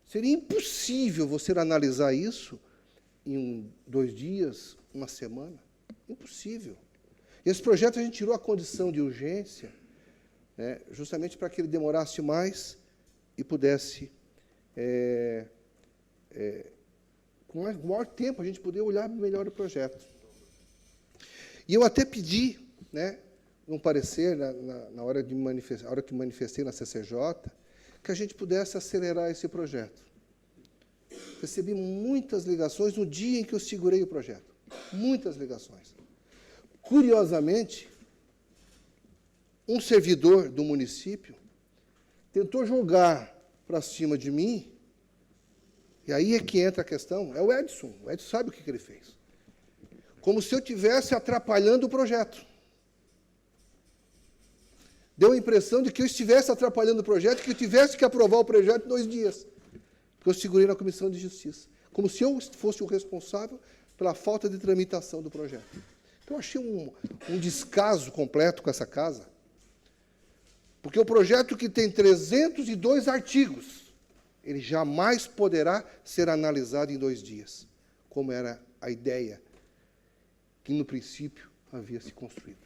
Seria impossível você analisar isso em 2 dias, 1 semana. Impossível. Esse projeto a gente tirou a condição de urgência, justamente para que ele demorasse mais e pudesse, com maior tempo, a gente poder olhar melhor o projeto. E eu até pedi, um parecer, na hora que manifestei na CCJ, que a gente pudesse acelerar esse projeto. Recebi muitas ligações no dia em que eu segurei o projeto. Muitas ligações. Curiosamente, um servidor do município tentou jogar para cima de mim, e aí é que entra a questão, é o Edson sabe o que ele fez. Como se eu estivesse atrapalhando o projeto. Deu a impressão de que eu estivesse atrapalhando o projeto, que eu tivesse que aprovar o projeto em 2 dias, porque eu segurei na Comissão de Justiça, como se eu fosse o responsável pela falta de tramitação do projeto. Então, eu achei um descaso completo com essa casa, porque o projeto que tem 302 artigos, ele jamais poderá ser analisado em 2 dias, como era a ideia que, no princípio, havia se construído.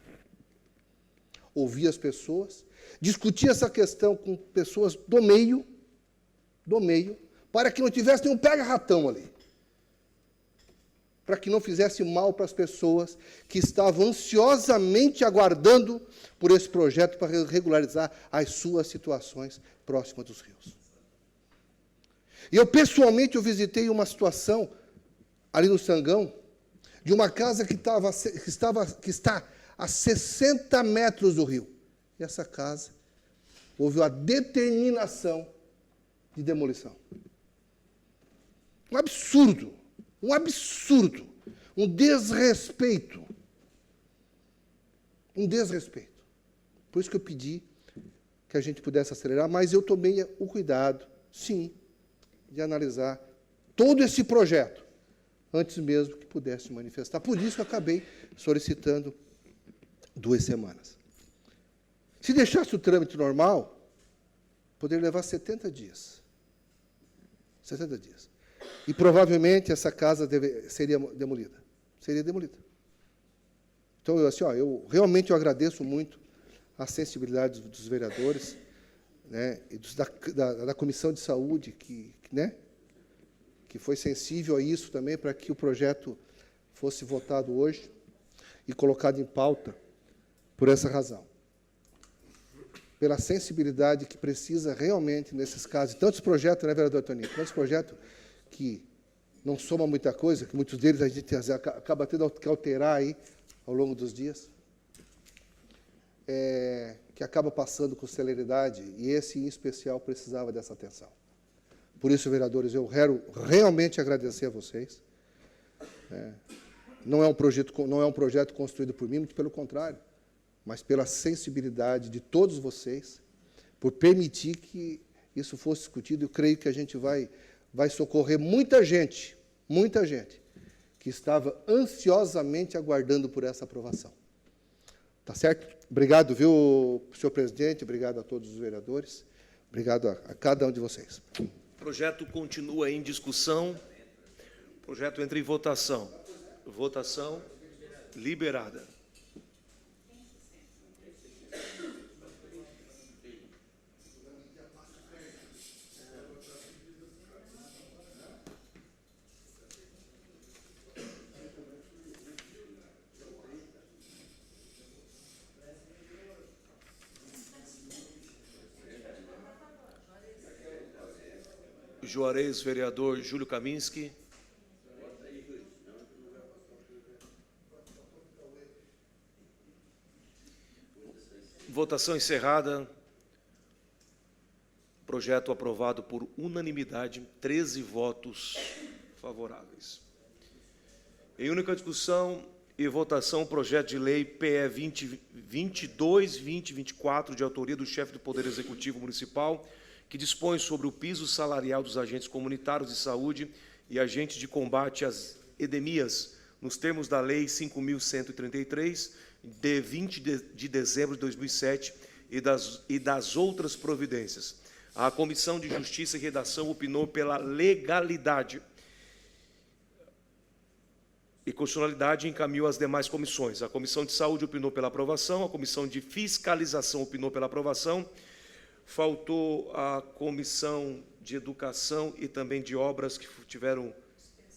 Ouvi as pessoas, discuti essa questão com pessoas do meio, para que não tivesse nenhum pega-ratão ali, para que não fizesse mal para as pessoas que estavam ansiosamente aguardando por esse projeto para regularizar as suas situações próximas dos rios. E eu, pessoalmente, visitei uma situação ali no Sangão, de uma casa que está a 60 metros do rio. E essa casa houve a determinação de demolição. Um absurdo, um desrespeito. Por isso que eu pedi que a gente pudesse acelerar, mas eu tomei o cuidado, sim, de analisar todo esse projeto, antes mesmo que pudesse manifestar. Por isso que eu acabei solicitando 2 semanas. Se deixasse o trâmite normal, poderia levar 70 dias. 60 dias. E provavelmente essa casa seria demolida. Seria demolida. Então, eu realmente agradeço muito a sensibilidade dos vereadores, né, e da Comissão de Saúde, que foi sensível a isso também, para que o projeto fosse votado hoje e colocado em pauta por essa razão. Pela sensibilidade que precisa realmente nesses casos. Tantos projetos, né, vereador Toninho? Tantos projetos que não soma muita coisa, que muitos deles a gente acaba tendo que alterar aí ao longo dos dias, que acaba passando com celeridade, e esse, em especial, precisava dessa atenção. Por isso, vereadores, eu quero realmente agradecer a vocês. Não é um projeto construído por mim, muito pelo contrário, mas pela sensibilidade de todos vocês, por permitir que isso fosse discutido. Eu creio que a gente vai socorrer muita gente que estava ansiosamente aguardando por essa aprovação. Tá certo? Obrigado, viu, senhor presidente, obrigado a todos os vereadores, obrigado a cada um de vocês. O projeto continua em discussão. O projeto entra em votação. Votação liberada. Juarez, vereador Júlio Kaminski. Votação encerrada. Projeto aprovado por unanimidade, 13 votos favoráveis. Em única discussão e votação, projeto de lei PE 2022-2024, de autoria do chefe do Poder Executivo Municipal, que dispõe sobre o piso salarial dos agentes comunitários de saúde e agentes de combate às endemias, nos termos da Lei 5.133, de 20 de dezembro de 2007, e das outras providências. A Comissão de Justiça e Redação opinou pela legalidade e constitucionalidade e encaminhou às demais comissões. A Comissão de Saúde opinou pela aprovação, a Comissão de Fiscalização opinou pela aprovação. Faltou a Comissão de Educação e também de Obras, que tiveram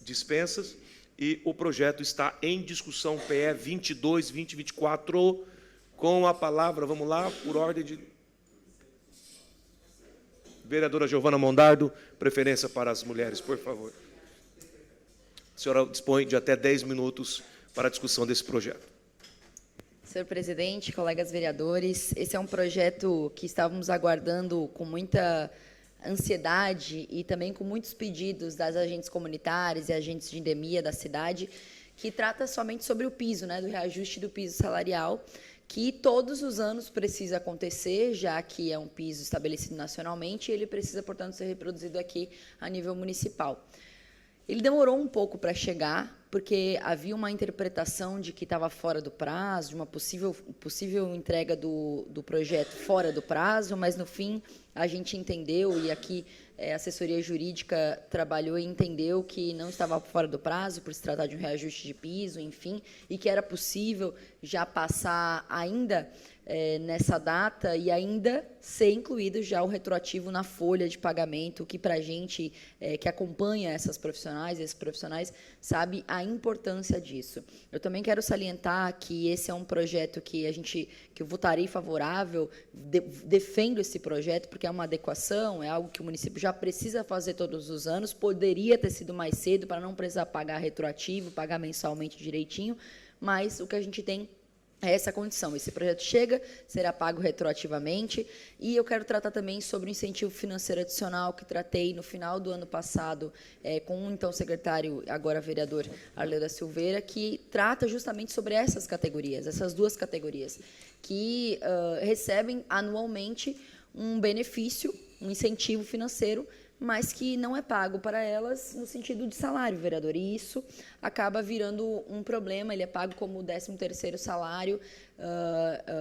dispensas, e o projeto está em discussão, PE 22-2024, com a palavra, vamos lá, por ordem de... Vereadora Giovana Mondardo, preferência para as mulheres, por favor. A senhora dispõe de até 10 minutos para a discussão desse projeto. Senhor presidente, colegas vereadores, esse é um projeto que estávamos aguardando com muita ansiedade e também com muitos pedidos das agentes comunitárias e agentes de endemia da cidade, que trata somente sobre o piso, né, do reajuste do piso salarial, que todos os anos precisa acontecer, já que é um piso estabelecido nacionalmente, e ele precisa, portanto, ser reproduzido aqui a nível municipal. Ele demorou um pouco para chegar, porque havia uma interpretação de que estava fora do prazo, de uma possível entrega do projeto fora do prazo, mas, no fim, a gente entendeu, e aqui a assessoria jurídica trabalhou e entendeu que não estava fora do prazo, por se tratar de um reajuste de piso, enfim, e que era possível já passar ainda nessa data e ainda ser incluído já o retroativo na folha de pagamento, que para a gente que acompanha esses profissionais, sabe a importância disso. Eu também quero salientar que esse é um projeto que eu votarei favorável, defendo esse projeto, porque é uma adequação, é algo que o município já precisa fazer todos os anos, poderia ter sido mais cedo para não precisar pagar retroativo, pagar mensalmente direitinho, mas o que a gente tem é essa condição. Esse projeto chega, será pago retroativamente, e eu quero tratar também sobre o incentivo financeiro adicional que tratei no final do ano passado com o então secretário, agora vereador Arleu da Silveira, que trata justamente sobre essas categorias, essas duas categorias, que recebem anualmente um benefício, um incentivo financeiro, mas que não é pago para elas no sentido de salário, vereador. E isso acaba virando um problema, ele é pago como o 13º salário,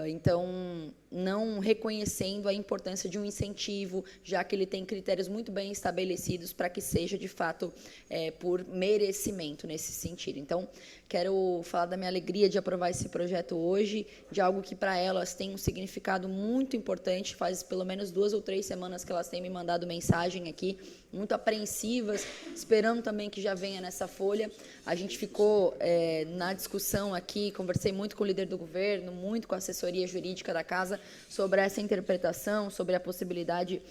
então não reconhecendo a importância de um incentivo, já que ele tem critérios muito bem estabelecidos para que seja, de fato, por merecimento nesse sentido. Então, quero falar da minha alegria de aprovar esse projeto hoje, de algo que para elas tem um significado muito importante, faz pelo menos 2 ou 3 semanas que elas têm me mandado mensagem aqui, muito apreensivas, esperando também que já venha nessa folha. A gente ficou na discussão aqui, conversei muito com o líder do governo, muito com a assessoria jurídica da casa, sobre essa interpretação, sobre a possibilidade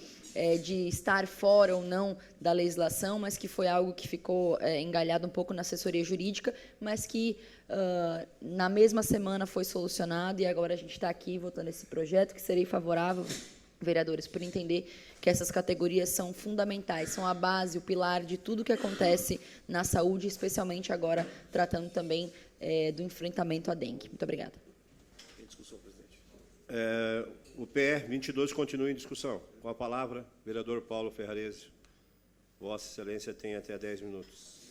de estar fora ou não da legislação, mas que foi algo que ficou engalhado um pouco na assessoria jurídica, mas que na mesma semana foi solucionado e agora a gente está aqui votando esse projeto, que serei favorável, vereadores, por entender que essas categorias são fundamentais, são a base, o pilar de tudo que acontece na saúde, especialmente agora tratando também do enfrentamento à dengue. Muito obrigada. Tem discussão, presidente. O PR 22 continua em discussão. Com a palavra, vereador Paulo Ferrarese. Vossa Excelência tem até 10 minutos.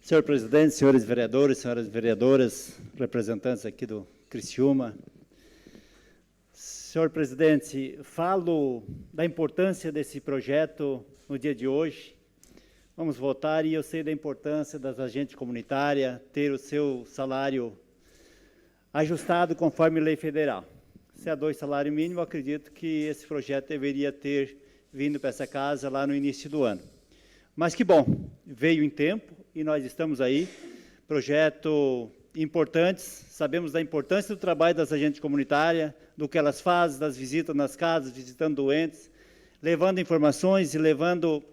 Senhor presidente, senhores vereadores, senhoras vereadoras, representantes aqui do Criciúma. Senhor presidente, falo da importância desse projeto no dia de hoje. Vamos votar e eu sei da importância das agentes comunitárias ter o seu salário ajustado conforme lei federal. Se há 2 salários mínimos, eu acredito que esse projeto deveria ter vindo para essa casa lá no início do ano. Mas que bom, veio em tempo e nós estamos aí. Projeto importantes, sabemos da importância do trabalho das agentes comunitárias, do que elas fazem, das visitas nas casas, visitando doentes, levando informações e levando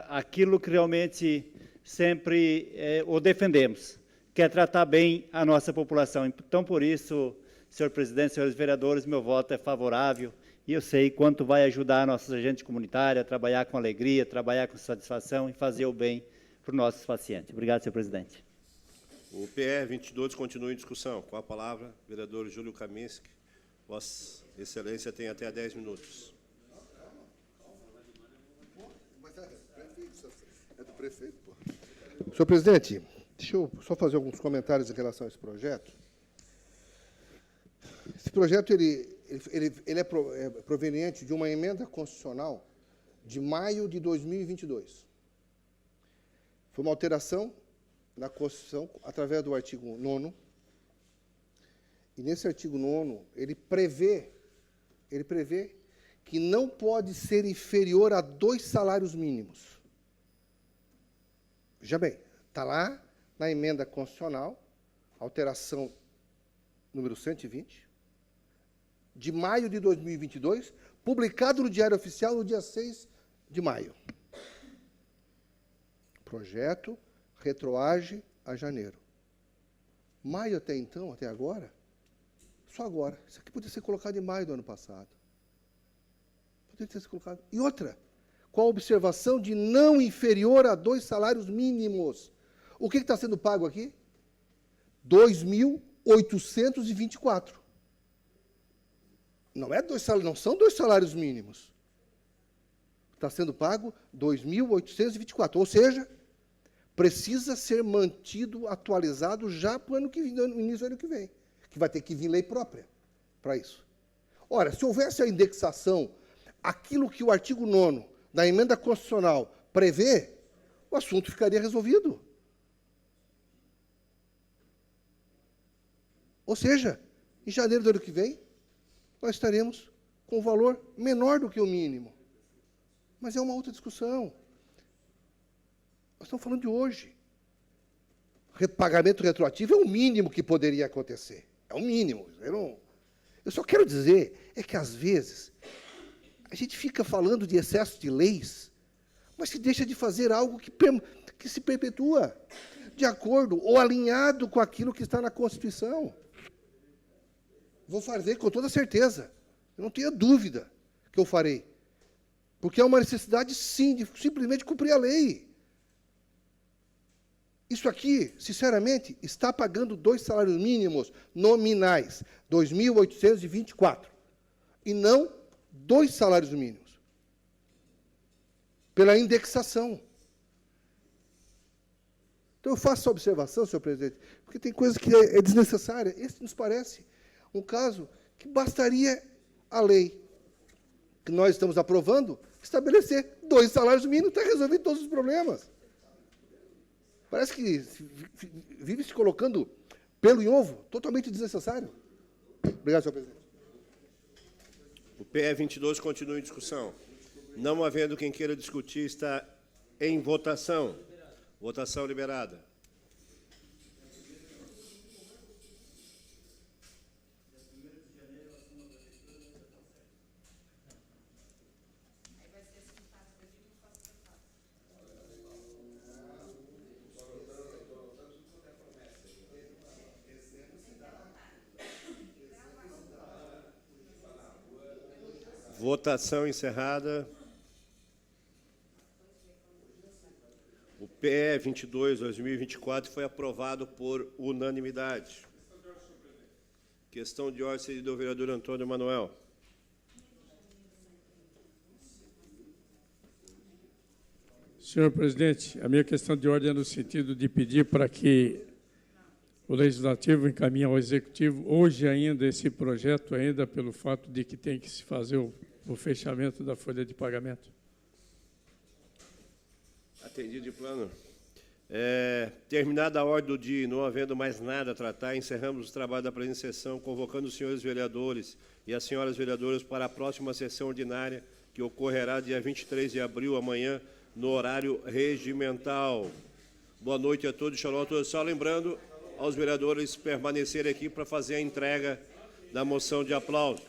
aquilo que realmente sempre o defendemos, que é tratar bem a nossa população. Então, por isso, senhor presidente, senhores vereadores, meu voto é favorável e eu sei quanto vai ajudar a nossa agente comunitária a trabalhar com alegria, trabalhar com satisfação e fazer o bem para os nossos pacientes. Obrigado, senhor presidente. O PR 22 continua em discussão. Com a palavra, vereador Júlio Kaminski. Vossa Excelência tem até 10 minutos. É do prefeito, pô. Senhor presidente, deixa eu só fazer alguns comentários em relação a esse projeto. Esse projeto ele é proveniente de uma emenda constitucional de maio de 2022. Foi uma alteração na Constituição através do artigo 9º. E nesse artigo 9º, ele prevê que não pode ser inferior a 2 salários mínimos. Veja bem, está lá na emenda constitucional, alteração número 120, de maio de 2022, publicado no Diário Oficial no dia 6 de maio. Projeto retroage a janeiro. Maio até então, até agora, só agora. Isso aqui podia ser colocado em maio do ano passado. Poderia ter sido colocado. E outra, com a observação de não inferior a 2 salários mínimos. O que está sendo pago aqui? 2.824. Não são 2 salários mínimos. Está sendo pago 2.824. Ou seja, precisa ser mantido, atualizado já para o ano que vem, no início do ano que vem. Que vai ter que vir lei própria para isso. Ora, se houvesse a indexação, aquilo que o artigo 9º da emenda constitucional prevê, o assunto ficaria resolvido. Ou seja, em janeiro do ano que vem, nós estaremos com um valor menor do que o mínimo. Mas é uma outra discussão. Nós estamos falando de hoje. Pagamento retroativo é o mínimo que poderia acontecer. É o mínimo. Eu só quero dizer que, às vezes, a gente fica falando de excesso de leis, mas se deixa de fazer algo que se perpetua de acordo ou alinhado com aquilo que está na Constituição. Vou fazer com toda certeza. Eu não tenho dúvida que eu farei. Porque é uma necessidade, sim, de simplesmente cumprir a lei. Isso aqui, sinceramente, está pagando 2 salários mínimos nominais, 2.824, e não 2 salários mínimos, pela indexação. Então, eu faço essa observação, senhor presidente, porque tem coisa que é desnecessária. Esse nos parece um caso que bastaria a lei que nós estamos aprovando estabelecer 2 salários mínimos, está resolvendo todos os problemas. Parece que vive se colocando pelo em ovo, totalmente desnecessário. Obrigado, senhor presidente. O PE 22 continua em discussão. Não havendo quem queira discutir, está em votação. Votação liberada. Votação encerrada. O PE 22/2024 foi aprovado por unanimidade. Questão de ordem cedida ao vereador Antônio Manuel. Senhor presidente, a minha questão de ordem é no sentido de pedir para que o Legislativo encaminhe ao Executivo hoje ainda esse projeto, ainda pelo fato de que tem que se fazer o fechamento da folha de pagamento. Atendido de plano. Terminada a ordem do dia, não havendo mais nada a tratar, encerramos o trabalho da presente sessão, convocando os senhores vereadores e as senhoras vereadoras para a próxima sessão ordinária, que ocorrerá dia 23 de abril, amanhã, no horário regimental. Boa noite a todos, só lembrando aos vereadores permanecerem aqui para fazer a entrega da moção de aplauso.